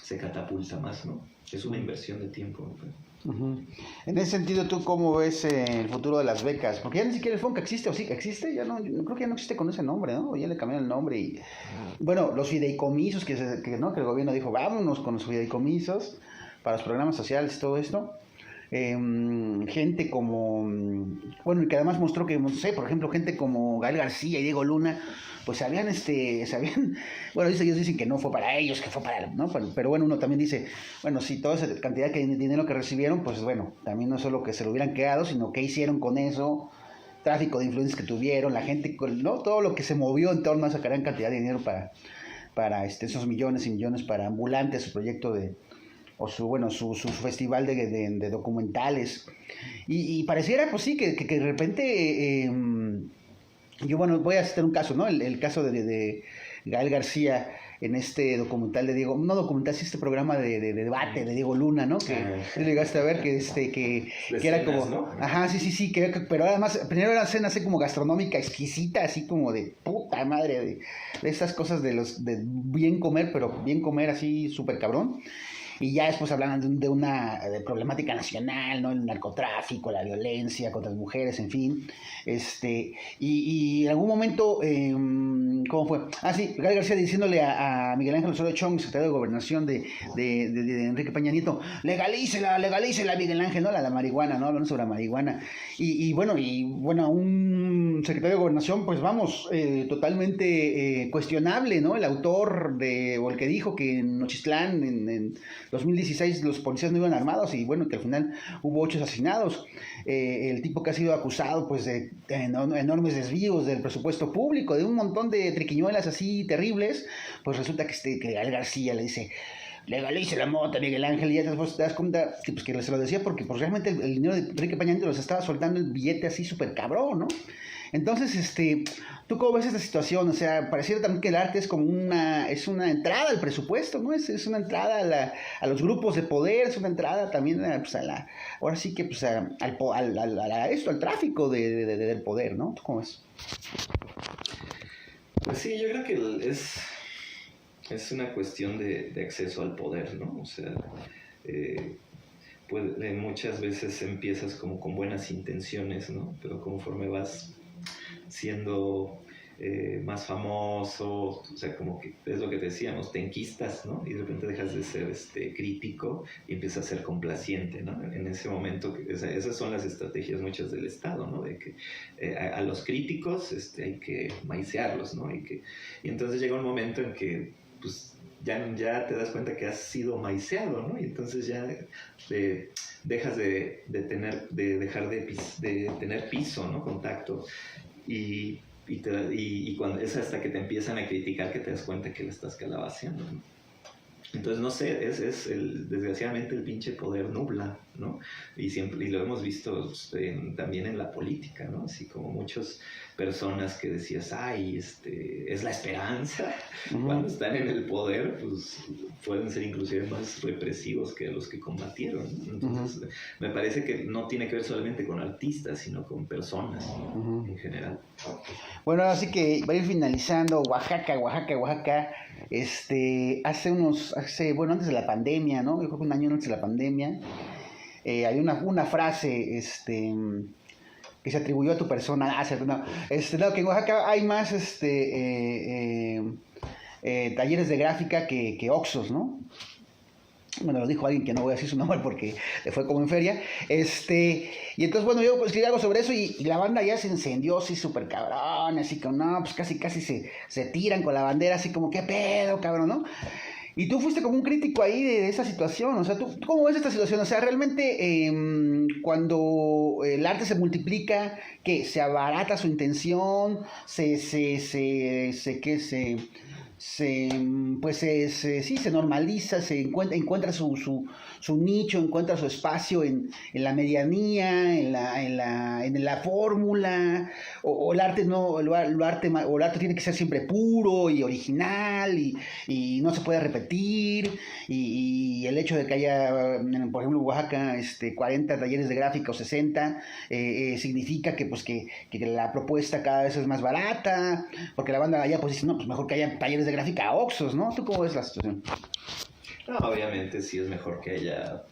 S2: se catapulta más, ¿no? Es una inversión de tiempo, ¿no?
S1: Uh-huh. En ese sentido, ¿tú cómo ves el futuro de las becas? Porque ya ni siquiera el FONCA existe, ¿o sí existe? Ya no, creo que ya no existe con ese nombre, ¿no? Ya le cambiaron el nombre y... Bueno, los fideicomisos, ¿no? Que el gobierno dijo, vámonos con los fideicomisos para los programas sociales y todo esto. Gente como... Bueno, y que además mostró que, no sé, por ejemplo, gente como Gael García y Diego Luna, pues sabían, bueno, ellos dicen que no fue para ellos, que fue para, ¿no? Pero bueno, uno también dice, bueno, si toda esa cantidad de dinero que recibieron, pues bueno, también no solo que se lo hubieran quedado, sino qué hicieron con eso, tráfico de influencias que tuvieron, la gente, ¿no? Todo lo que se movió en torno a esa gran cantidad de dinero para esos millones y millones para Ambulantes, su proyecto su festival de documentales. Y pareciera, pues sí, que de repente... yo, bueno, voy a citar un caso, ¿no? El caso de Gael García en este documental de Diego, no documental, sí, este programa de debate de Diego Luna, ¿no? Que llegaste a ver que era como, ¿no? Ajá, sí, pero además, primero era una cena así como gastronómica exquisita, así como de puta madre, de esas cosas de bien comer, pero bien comer así súper cabrón. Y ya después hablaban de una problemática nacional, ¿no? El narcotráfico, la violencia contra las mujeres, en fin. Y en algún momento, ¿cómo fue? Sí, Gael García diciéndole a Miguel Ángel Osorio Chong, secretario de Gobernación de Enrique Peña Nieto, legalícela, Miguel Ángel, ¿no? La marihuana, ¿no? Hablando sobre la marihuana. Y bueno, a un secretario de Gobernación, pues vamos, totalmente cuestionable, ¿no? El autor o el que dijo que en Nochistlán, en 2016 los policías no iban armados y bueno, que al final hubo 8 asesinados. El tipo que ha sido acusado pues de enormes desvíos del presupuesto público, de un montón de triquiñuelas así terribles, pues resulta que Gael García le dice, legalice la mota, Miguel Ángel, y ya después te das cuenta que se lo decía porque pues realmente el dinero de Enrique Peña Nieto los estaba soltando el billete así súper cabrón, ¿no? Entonces, ¿tú cómo ves esta situación? O sea, pareciera también que el arte es como una entrada al presupuesto, ¿no? Es una entrada a los grupos de poder, es una entrada también ahora sí que pues al tráfico del poder, ¿no? ¿Tú cómo ves?
S2: Pues sí, yo creo que es una cuestión de acceso al poder, ¿no? O sea, muchas veces empiezas como con buenas intenciones, ¿no? Pero conforme vas siendo más famoso, o sea, como que es lo que decíamos, te enquistas, ¿no? Y de repente dejas de ser crítico y empiezas a ser complaciente, ¿no? En ese momento, esas son las estrategias muchas del Estado, ¿no? De que a los críticos hay que maicearlos, ¿no? Y entonces llega un momento en que, pues, ya te das cuenta que has sido maiceado, ¿no? Y entonces ya dejas de dejar de tener piso, ¿no? Contacto. Y cuando es hasta que te empiezan a criticar que te das cuenta que la estás calabaceando, ¿no? Entonces, no sé, desgraciadamente el pinche poder nubla, ¿no? Y lo hemos visto también en la política, ¿no? Así como muchas personas que decías, es la esperanza, cuando están en el poder, pues pueden ser inclusive más represivos que los que combatieron, ¿no? Entonces, me parece que no tiene que ver solamente con artistas, sino con personas, ¿no? En general.
S1: Bueno, así que va a ir finalizando Oaxaca, antes de la pandemia, ¿no? Yo creo que un año antes de la pandemia, hay una frase, que se atribuyó a tu persona, que en Oaxaca hay más, talleres de gráfica que Oxxos, ¿no? Bueno, lo dijo alguien que no voy a decir su nombre porque le fue como en feria. Y entonces, bueno, yo escribí algo sobre eso y la banda ya se encendió así súper cabrón, así como, no, pues casi se tiran con la bandera, así como, ¿qué pedo, cabrón, no? Y tú fuiste como un crítico ahí de esa situación, o sea, ¿tú cómo ves esta situación? O sea, realmente cuando el arte se multiplica, ¿qué? ¿Se abarata su intención? se, sí, se normaliza, encuentra su nicho, encuentra su espacio en la medianía, en la fórmula, o el arte no, o el arte tiene que ser siempre puro y original y no se puede repetir, y el hecho de que haya, por ejemplo, en Oaxaca, 40 talleres de gráfica o 60, significa que, pues, que la propuesta cada vez es más barata, porque la banda allá pues dice, no, pues mejor que haya talleres de gráfica a Oxxos, ¿no? ¿Tú cómo ves la situación?
S2: No, obviamente sí es mejor que haya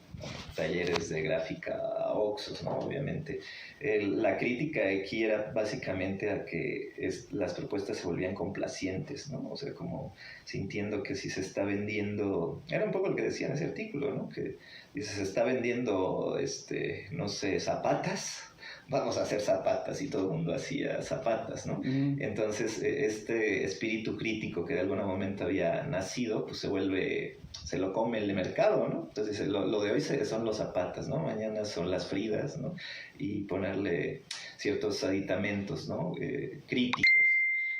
S2: talleres de gráfica a Oxxos, ¿no? Obviamente. La crítica aquí era básicamente a que las propuestas se volvían complacientes, ¿no? O sea, como sintiendo que si se está vendiendo, era un poco lo que decía en ese artículo, ¿no? Que dice, se está vendiendo, no sé, zapatas, vamos a hacer zapatas, y todo el mundo hacía zapatas, ¿no? Entonces, este espíritu crítico que de algún momento había nacido, pues se lo come el mercado, ¿no? Entonces, lo de hoy son los zapatas, ¿no? Mañana son las Fridas, ¿no? Y ponerle ciertos aditamentos, ¿no? Críticos.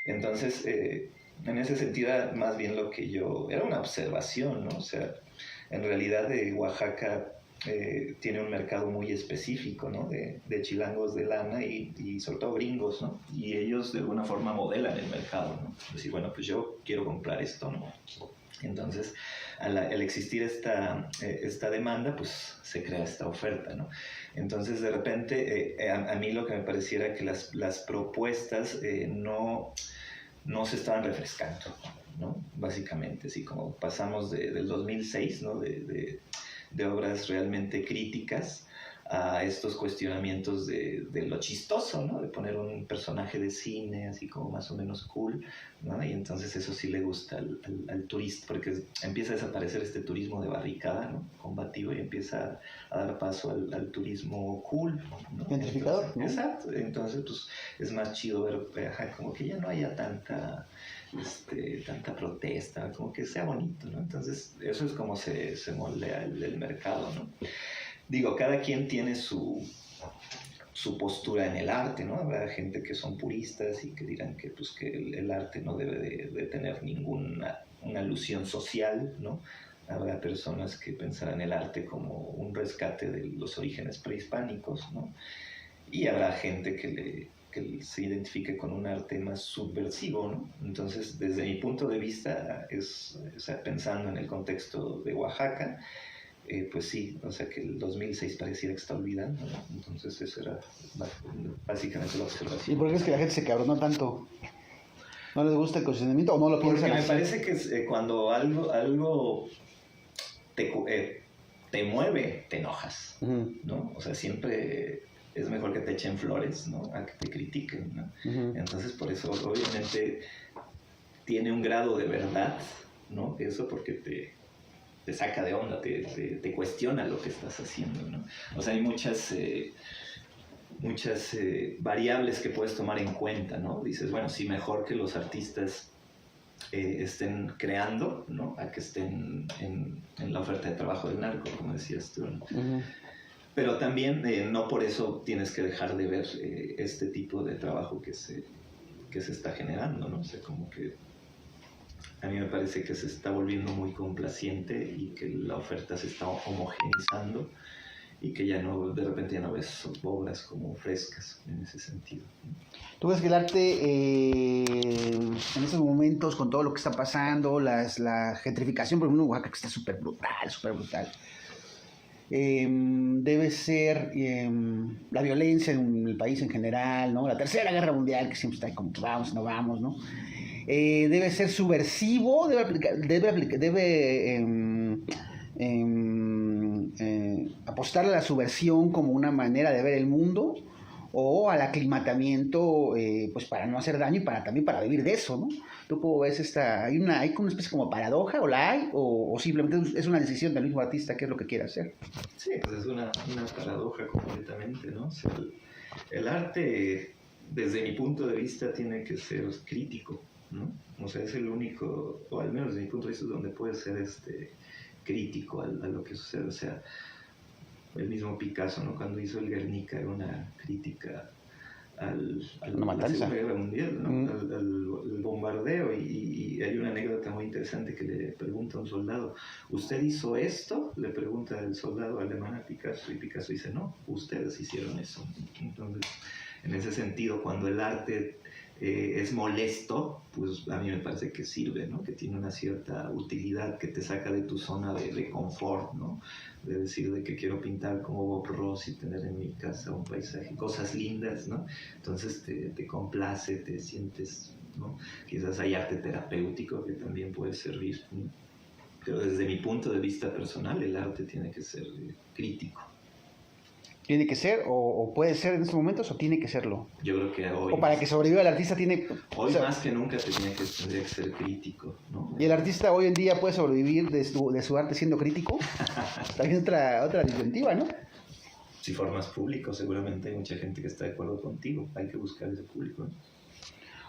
S2: Entonces, en ese sentido, más bien era una observación, ¿no? O sea, en realidad Oaxaca tiene un mercado muy específico, ¿no? De chilangos de lana y sobre todo gringos, ¿no? Y ellos de alguna forma modelan el mercado, ¿no? Decir, bueno, pues yo quiero comprar esto, ¿no? Entonces, al existir esta demanda, pues se crea esta oferta, ¿no? Entonces, de repente, a mí lo que me pareciera que las propuestas no se estaban refrescando, ¿no? Básicamente, así como pasamos del 2006, ¿no? De obras realmente críticas a estos cuestionamientos de lo chistoso, ¿no? De poner un personaje de cine así como más o menos cool, ¿no? Y entonces eso sí le gusta al turista, porque empieza a desaparecer este turismo de barricada, ¿no? Combativo, y empieza a dar paso al turismo cool, ¿no?
S1: Gentrificador, ¿no?
S2: Exacto, entonces pues es más chido ver, como que ya no haya tanta protesta, como que sea bonito, ¿no? Entonces, eso es como se moldea el mercado, ¿no? Digo, cada quien tiene su postura en el arte, ¿no? Habrá gente que son puristas y que dirán que, pues, que el arte no debe de tener ninguna una alusión social, ¿no? Habrá personas que pensarán el arte como un rescate de los orígenes prehispánicos, ¿no? Y habrá gente que se identifique con un arte más subversivo, ¿no? Entonces, desde mi punto de vista, o sea, pensando en el contexto de Oaxaca, pues sí, o sea que el 2006 pareciera que está olvidando, ¿no? Entonces eso era básicamente la observación.
S1: ¿Y por qué es que la gente se cabronó tanto? ¿No les gusta el cuestionamiento o no lo piensan?
S2: Porque me parece que cuando algo te mueve, te enojas, ¿no? O sea, siempre es mejor que te echen flores, ¿no? A que te critiquen, ¿no? Entonces, por eso, obviamente, tiene un grado de verdad, ¿no? Eso porque te saca de onda, te cuestiona lo que estás haciendo, ¿no? O sea, hay muchas variables que puedes tomar en cuenta, ¿no? Dices, bueno, sí, mejor que los artistas estén creando, ¿no? A que estén en la oferta de trabajo del narco, como decías tú, ¿no? Pero también no por eso tienes que dejar de ver este tipo de trabajo que se está generando, ¿no? O sea, como que a mí me parece que se está volviendo muy complaciente y que la oferta se está homogeneizando y que ya no, de repente ya no ves obras como frescas en ese sentido.
S1: ¿Tú ves que el arte en estos momentos, con todo lo que está pasando, la gentrificación, por ejemplo, en Oaxaca, que está súper brutal, debe ser la violencia en el país en general, ¿no? La Tercera Guerra Mundial, que siempre está como, vamos, no vamos, ¿no? Debe ser subversivo, debe apostar a la subversión como una manera de ver el mundo, o al aclimatamiento, pues para no hacer daño y también para vivir de eso, ¿no? ¿Tú cómo ves hay como una especie como paradoja, o la hay, o simplemente es una decisión del mismo artista, qué es lo que quiere hacer?
S2: Sí, pues es una paradoja completamente, ¿no? O sea, el arte, desde mi punto de vista, tiene que ser crítico, ¿no? O sea, es el único, o al menos desde mi punto de vista, donde puede ser crítico a lo que sucede. O sea, el mismo Picasso, ¿no? Cuando hizo el Guernica era una crítica
S1: Una
S2: a la
S1: matanza.
S2: Segunda Guerra Mundial, ¿no? Al bombardeo. Y hay una anécdota muy interesante que le pregunta a un soldado, ¿usted hizo esto? Le pregunta el soldado alemán a Picasso, y Picasso dice, no, ustedes hicieron eso. Entonces, en ese sentido, cuando el arte es molesto, pues a mí me parece que sirve, ¿no? Que tiene una cierta utilidad, que te saca de tu zona de confort, ¿no? De decir de que quiero pintar como Bob Ross y tener en mi casa un paisaje, cosas lindas, ¿no? Entonces te complace, te sientes, ¿no? Quizás hay arte terapéutico que también puede servir, ¿no? Pero desde mi punto de vista personal, el arte tiene que ser crítico.
S1: ¿Tiene que ser o puede ser en estos momentos o tiene que serlo?
S2: Yo creo que hoy...
S1: O para que sobreviva el artista tiene...
S2: Hoy más que nunca tendría que ser crítico, ¿no?
S1: ¿Y el artista hoy en día puede sobrevivir de su arte siendo crítico? También otra disyuntiva, ¿no?
S2: Si formas público, seguramente hay mucha gente que está de acuerdo contigo. Hay que buscar ese público, ¿no?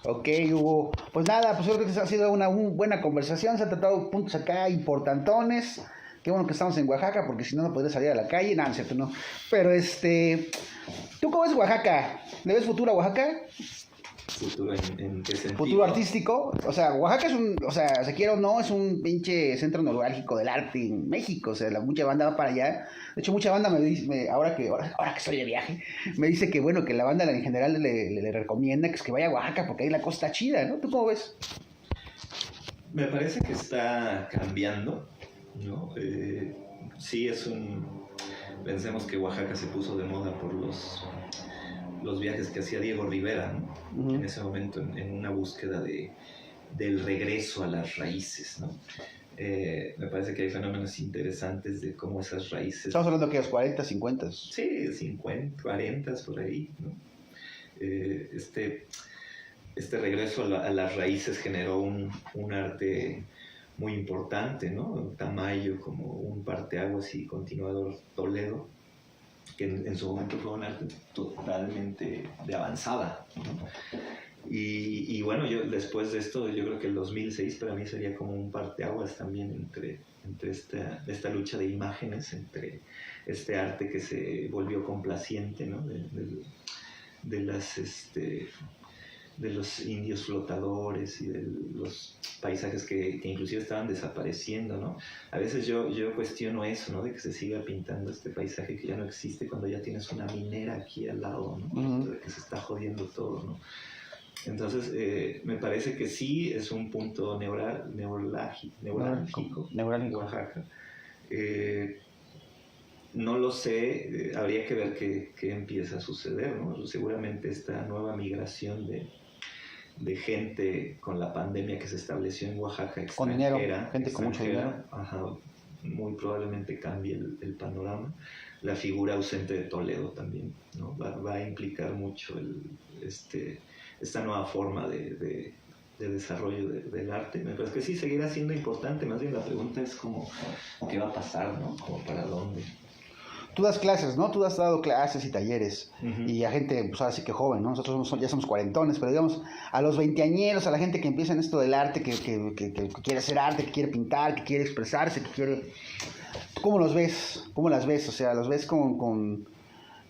S1: Ok, Hugo. Pues nada, pues yo creo que ha sido una buena conversación. Se han tratado puntos acá importantones. Qué bueno que estamos en Oaxaca, porque si no, no podría salir a la calle. Nada, cierto, no. Pero ¿tú cómo ves Oaxaca? ¿Le ves futuro a Oaxaca?
S2: ¿Futuro en qué sentido?
S1: Futuro artístico. O sea, Oaxaca se quiera o no, es un pinche centro neurálgico del arte en México. O sea, mucha banda va para allá. De hecho, mucha banda me dice, ahora que estoy de viaje, me dice que bueno, que la banda en general le recomienda que vaya a Oaxaca porque ahí la costa está chida, ¿no? ¿Tú cómo ves?
S2: Me parece que está cambiando, ¿no? Sí, pensemos que Oaxaca se puso de moda por los viajes que hacía Diego Rivera, ¿no? Uh-huh. En ese momento, en una búsqueda del regreso a las raíces, ¿no? Me parece que hay fenómenos interesantes de cómo esas raíces...
S1: Estamos hablando que los 40, 50.
S2: Sí, 50, 40, por ahí, ¿no? Este regreso a las raíces generó un arte muy importante, ¿no? Tamayo como un parteaguas y continuador Toledo, que en su momento fue un arte totalmente de avanzada, ¿no? Y bueno, después de esto, yo creo que el 2006 para mí sería como un parteaguas también entre esta lucha de imágenes, entre este arte que se volvió complaciente, ¿no? De los indios flotadores y de los paisajes que inclusive estaban desapareciendo, ¿no? A veces yo cuestiono eso, ¿no? De que se siga pintando este paisaje que ya no existe cuando ya tienes una minera aquí al lado, ¿no? Uh-huh. De que se está jodiendo todo, ¿no? Entonces, me parece que sí es un punto neurálgico, Oaxaca. No lo sé, habría que ver qué empieza a suceder, ¿no? Seguramente esta nueva migración de gente con la pandemia que se estableció en Oaxaca extranjera,
S1: con dinero, gente con mucho dinero,
S2: muy probablemente cambie el panorama. La figura ausente de Toledo también, ¿no? Va a implicar mucho esta nueva forma de desarrollo del arte. Me parece que sí seguirá siendo importante, más bien la pregunta es como qué va a pasar, ¿no? Como para dónde.
S1: Tú das clases, ¿no? Tú has dado clases y talleres,
S2: uh-huh.
S1: Y a gente, pues ahora sí que joven, ¿no? Nosotros ya somos cuarentones, pero digamos, a los veinteañeros, a la gente que empieza en esto del arte, que quiere hacer arte, que quiere pintar, que quiere expresarse, que quiere... ¿Cómo los ves? ¿Cómo las ves? O sea, ¿los ves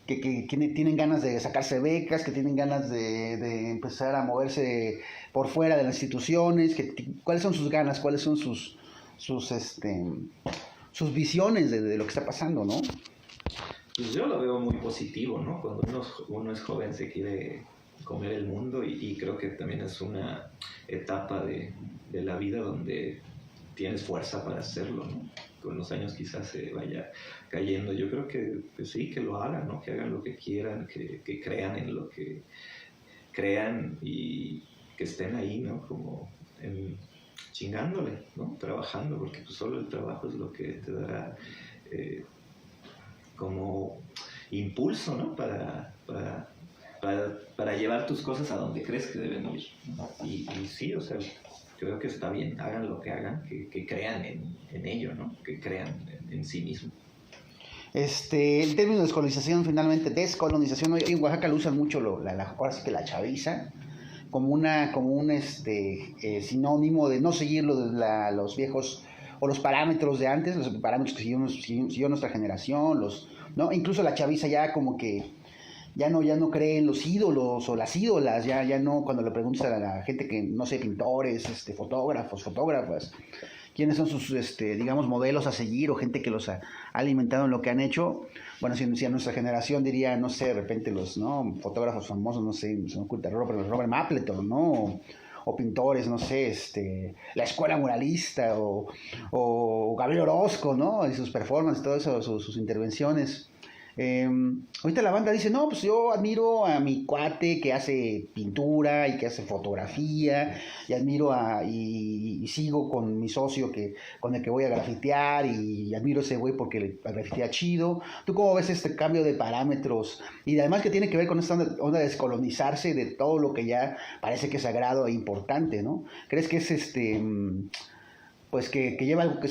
S1: que tienen ganas de sacarse becas, que tienen ganas de empezar a moverse por fuera de las instituciones? ¿Cuáles son sus ganas? ¿Cuáles son sus visiones de lo que está pasando, ¿no?
S2: Pues yo lo veo muy positivo, ¿no? Cuando uno es joven se quiere comer el mundo y creo que también es una etapa de la vida donde tienes fuerza para hacerlo, ¿no? Con los años quizás se vaya cayendo. Yo creo que sí, que lo hagan, ¿no? Que hagan lo que quieran, que crean en lo que crean y que estén ahí, ¿no? Como chingándole, ¿no? Trabajando, porque pues solo el trabajo es lo que te dará... como impulso, ¿no? Para llevar tus cosas a donde crees que deben ir, ¿no? Y sí, o sea, creo que está bien, hagan lo que hagan, que crean en ello, ¿no? Que crean en sí mismo.
S1: El término descolonización, hoy en Oaxaca lo usan mucho, ahora sí que la chaviza, como un sinónimo de no seguir los viejos o los parámetros de antes, los parámetros que siguió nuestra generación, ¿no? Incluso la chaviza ya como que ya no cree en los ídolos o las ídolas, ya no, cuando le preguntas a la gente que, no sé, pintores, fotógrafos, fotógrafas, quiénes son sus, digamos, modelos a seguir o gente que los ha alimentado en lo que han hecho. Bueno, si a nuestra generación diría, no sé, de repente los, ¿no?, fotógrafos famosos, no sé, se me oculta Robert Mapplethorpe, ¿no? O pintores, no sé, la escuela muralista o Gabriel Orozco, ¿no? Y sus performances, todo eso, sus intervenciones. Ahorita la banda dice, no, pues yo admiro a mi cuate que hace pintura y que hace fotografía, y y sigo con mi socio con el que voy a grafitear, y admiro a ese güey porque le grafitea chido. ¿Tú cómo ves este cambio de parámetros? Y además que tiene que ver con esta onda de descolonizarse de todo lo que ya parece que es sagrado e importante, ¿no? ¿Crees que es pues que lleva algo que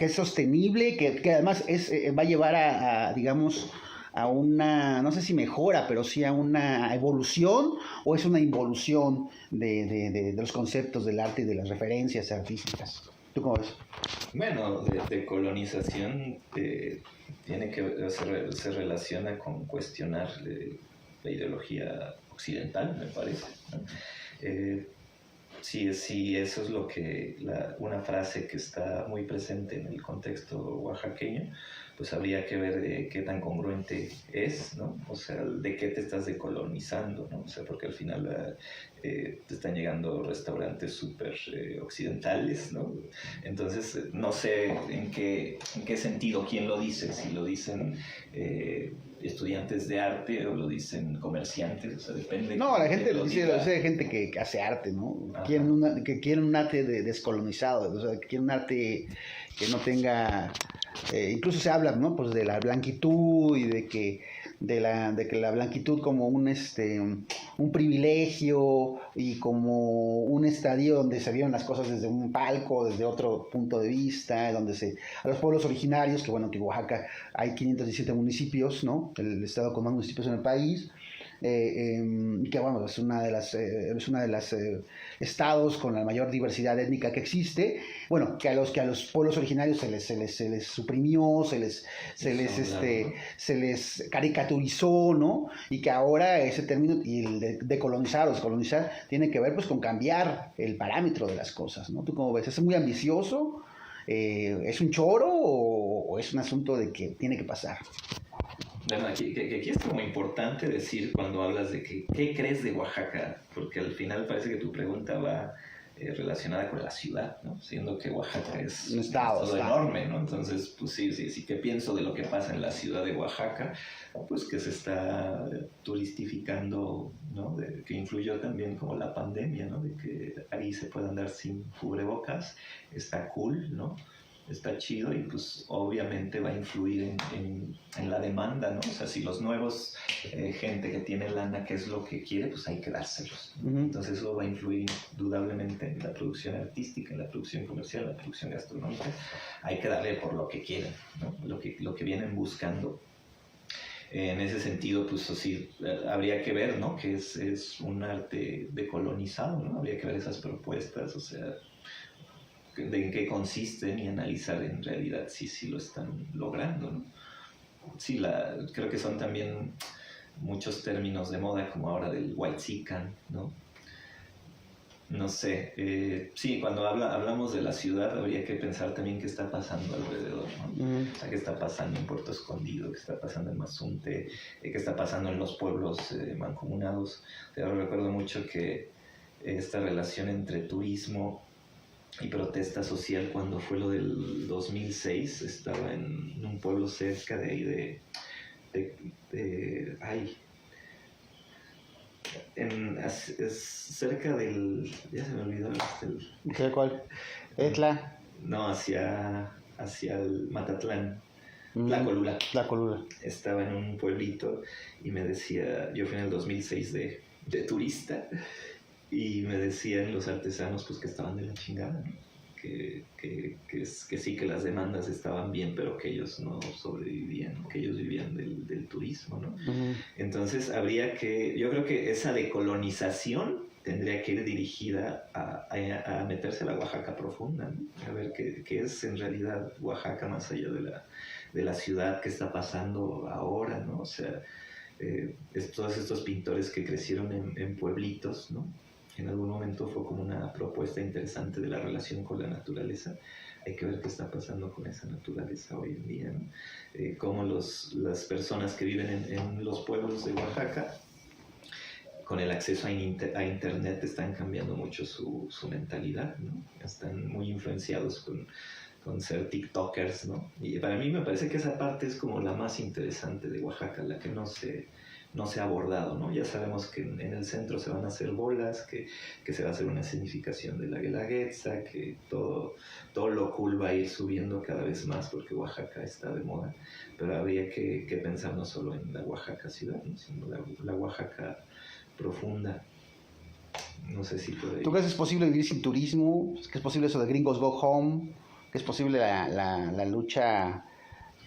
S1: es sostenible, que además va a llevar digamos, a una, no sé si mejora, pero sí a una evolución, o es una involución de los conceptos del arte y de las referencias artísticas? ¿Tú cómo ves?
S2: Bueno, de colonización tiene que se relaciona con cuestionar la ideología occidental, me parece, ¿no? Sí, eso es lo que una frase que está muy presente en el contexto oaxaqueño, pues habría que ver qué tan congruente es, ¿no? O sea, de qué te estás decolonizando, ¿no? O sea, porque al final te están llegando restaurantes súper occidentales, ¿no? Entonces, no sé en qué sentido, quién lo dice, si lo dicen estudiantes de arte o lo dicen comerciantes, o sea, depende.
S1: No, la gente lo dice gente que hace arte, ¿no? Que quieren un arte descolonizado, o sea, que quieren un arte que no tenga, incluso se habla, ¿no?, pues de la blanquitud y de que la blanquitud como un privilegio y como un estadio donde se vieron las cosas desde un palco, desde otro punto de vista, a los pueblos originarios, que bueno, que en Oaxaca hay 517 municipios, ¿no?, el estado con más municipios en el país, que bueno, es una de las estados con la mayor diversidad étnica que existe. Bueno, que a los pueblos originarios se les suprimió, se les caricaturizó, ¿no? Y que ahora ese término, y el de decolonizar o descolonizar, tiene que ver pues con cambiar el parámetro de las cosas, ¿no? ¿Tú cómo ves? ¿Es muy ambicioso? ¿Es un choro o es un asunto de que tiene que pasar?
S2: Bueno, aquí es como importante decir cuando hablas de qué crees de Oaxaca, porque al final parece que tu pregunta va relacionada con la ciudad, ¿no? Siendo que Oaxaca es un estado enorme, ¿no? Entonces, pues sí, ¿qué pienso de lo que pasa en la ciudad de Oaxaca? Pues que se está turistificando, ¿no? Que influyó también como la pandemia, ¿no? De que ahí se puede andar sin cubrebocas, está cool, ¿no? Está chido y pues obviamente va a influir en la demanda, ¿no? O sea, si los nuevos, gente que tiene lana, ¿qué es lo que quiere? Pues hay que dárselos, ¿no? Entonces eso va a influir indudablemente en la producción artística, en la producción comercial, en la producción gastronómica. Hay que darle por lo que quieren, ¿no? Lo que vienen buscando. En ese sentido, pues sí, habría que ver, ¿no? Que es un arte decolonizado, ¿no? Habría que ver esas propuestas, o sea, de en qué consisten y analizar en realidad si lo están logrando, ¿no? Sí, creo que son también muchos términos de moda, como ahora del whitexican, ¿no? No sé, sí, cuando hablamos de la ciudad habría que pensar también qué está pasando alrededor, ¿no? O sea, qué está pasando en Puerto Escondido, qué está pasando en Mazunte, qué está pasando en los pueblos mancomunados. Yo recuerdo mucho que esta relación entre turismo y protesta social, cuando fue lo del 2006, estaba en un pueblo cerca de ahí es cerca del, ya se me olvidó
S1: ¿Qué cuál? ¿Etla?
S2: No, hacia el Matatlán, Tlacolula. Estaba en un pueblito y me decía, yo fui en el 2006 de turista, y me decían los artesanos pues que estaban de la chingada, ¿no? Que sí, que las demandas estaban bien, pero que ellos no sobrevivían, que ellos vivían del turismo, ¿no? Entonces yo creo que esa decolonización tendría que ir dirigida a meterse a la Oaxaca profunda, ¿no? A ver qué es en realidad Oaxaca más allá de la ciudad, qué está pasando ahora, ¿no? O sea, todos estos pintores que crecieron en pueblitos, ¿no? En algún momento fue como una propuesta interesante de la relación con la naturaleza. Hay que ver qué está pasando con esa naturaleza hoy en día, ¿no? Cómo las personas que viven en los pueblos de Oaxaca, con el acceso a internet, están cambiando mucho su mentalidad, ¿no? Están muy influenciados con ser TikTokers, ¿no? Y para mí me parece que esa parte es como la más interesante de Oaxaca, la que no se ha abordado, ¿no? Ya sabemos que en el centro se van a hacer bolas, que se va a hacer una escenificación de la Guelaguetza, que todo lo cool va a ir subiendo cada vez más porque Oaxaca está de moda, pero habría que pensar no solo en la Oaxaca ciudad, ¿no? Sino la Oaxaca profunda. No sé si puede...
S1: ¿Tú crees que es posible vivir sin turismo? ¿Que es posible eso de Gringos Go Home? ¿Que es posible la lucha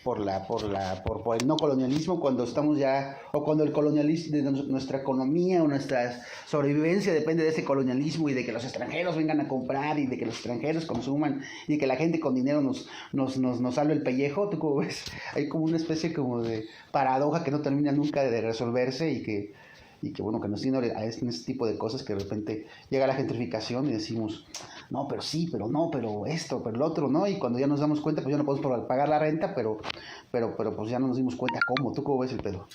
S1: por el no colonialismo cuando estamos ya, o cuando el colonialismo de nuestra economía o nuestra sobrevivencia depende de ese colonialismo y de que los extranjeros vengan a comprar y de que los extranjeros consuman y de que la gente con dinero nos salve el pellejo? ¿Tú cómo ves? Hay como una especie como de paradoja que no termina nunca de resolverse y que bueno, que nos tiene a este tipo de cosas, que de repente llega la gentrificación y decimos, no, pero sí, pero no, pero esto, pero lo otro, ¿no? Y cuando ya nos damos cuenta, pues ya no podemos pagar la renta, pero pues ya no nos dimos cuenta cómo. ¿Tú cómo ves el pedo?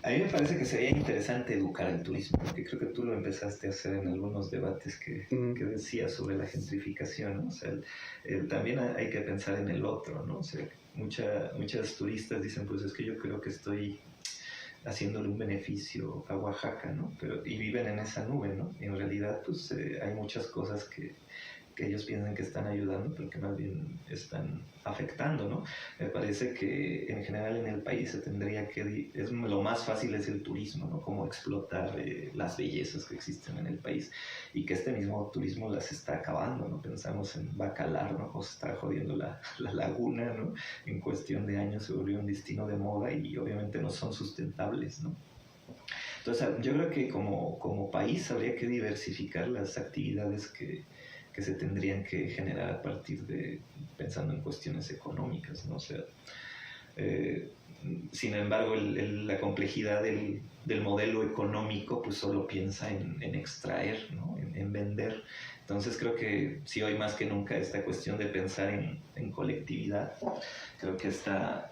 S2: A mí me parece que sería interesante educar el turismo, porque creo que tú lo empezaste a hacer en algunos debates que decías sobre la gentrificación, ¿no? O sea, también hay que pensar en el otro, ¿no? O sea, muchas turistas dicen, pues es que yo creo que estoy haciéndole un beneficio a Oaxaca, ¿no? Y viven en esa nube, ¿no? Y en realidad, pues hay muchas cosas que ellos piensan que están ayudando, pero que más bien están afectando, ¿no? Me parece que en general en el país se tendría que... lo más fácil es el turismo, ¿no? Cómo explotar las bellezas que existen en el país y que este mismo turismo las está acabando, ¿no? Pensamos en Bacalar, ¿no? O se está jodiendo la laguna, ¿no? En cuestión de años se volvió un destino de moda y obviamente no son sustentables, ¿no? Entonces yo creo que como país habría que diversificar las actividades que se tendrían que generar a partir de, pensando en cuestiones económicas, ¿no? O sea, sin embargo, la complejidad del modelo económico pues solo piensa en extraer, ¿no? En vender. Entonces creo que sí, hoy más que nunca esta cuestión de pensar en colectividad, creo que esta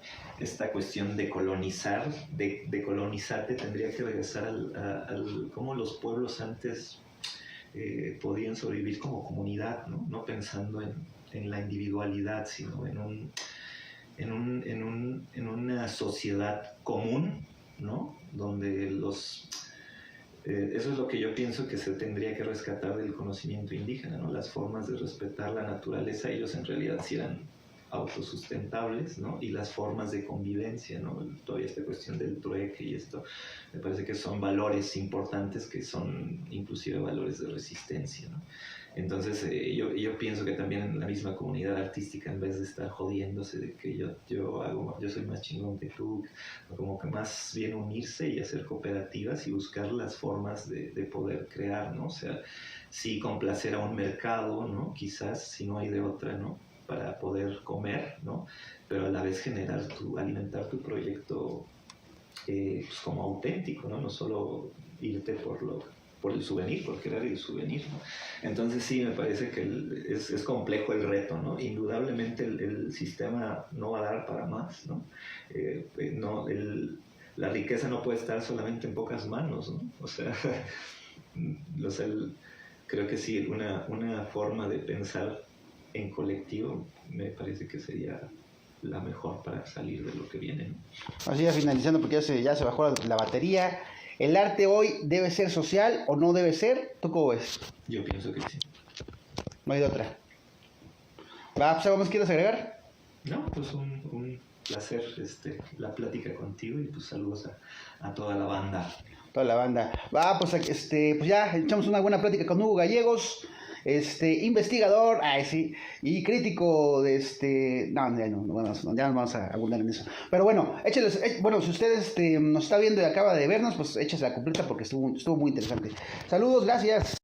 S2: cuestión de colonizar, de colonizarte, tendría que regresar al cómo los pueblos antes podían sobrevivir como comunidad, ¿no? No pensando en la individualidad, sino en una sociedad común, ¿no? Donde eso es lo que yo pienso que se tendría que rescatar del conocimiento indígena, ¿no? Las formas de respetar la naturaleza, ellos en realidad sí eran autosustentables, ¿no? Y las formas de convivencia, ¿no? Todavía esta cuestión del trueque y esto, me parece que son valores importantes que son inclusive valores de resistencia, ¿no? Entonces yo pienso que también en la misma comunidad artística, en vez de estar jodiéndose de que yo soy más chingón que tú, como que más bien unirse y hacer cooperativas y buscar las formas de poder crear, ¿no? O sea, sí complacer a un mercado, ¿no? Quizás, si no hay de otra, ¿no? Para poder comer, ¿no? Pero a la vez alimentar tu proyecto pues como auténtico, ¿no? No solo irte por el souvenir, por crear el souvenir, ¿no? Entonces sí, me parece que es complejo el reto, ¿no? Indudablemente el sistema no va a dar para más, ¿no? La riqueza no puede estar solamente en pocas manos, ¿no? O sea, creo que sí, una forma de pensar en colectivo me parece que sería la mejor para salir de lo que viene, ¿no?
S1: Así ya finalizando, porque ya se bajó la batería. ¿El arte hoy debe ser social o no debe ser? ¿Tú cómo ves?
S2: Yo pienso que sí.
S1: No hay de otra. ¿Va? ¿Algo más quieres agregar?
S2: No, pues un placer la plática contigo y pues saludos a toda la banda.
S1: Toda la banda. Va, pues pues ya echamos una buena plática con Hugo Gallegos, investigador, sí, y crítico de ya no vamos a abundar en eso. Pero bueno, bueno, si ustedes nos está viendo y acaba de vernos, pues échese la completa porque estuvo muy interesante. Saludos, gracias.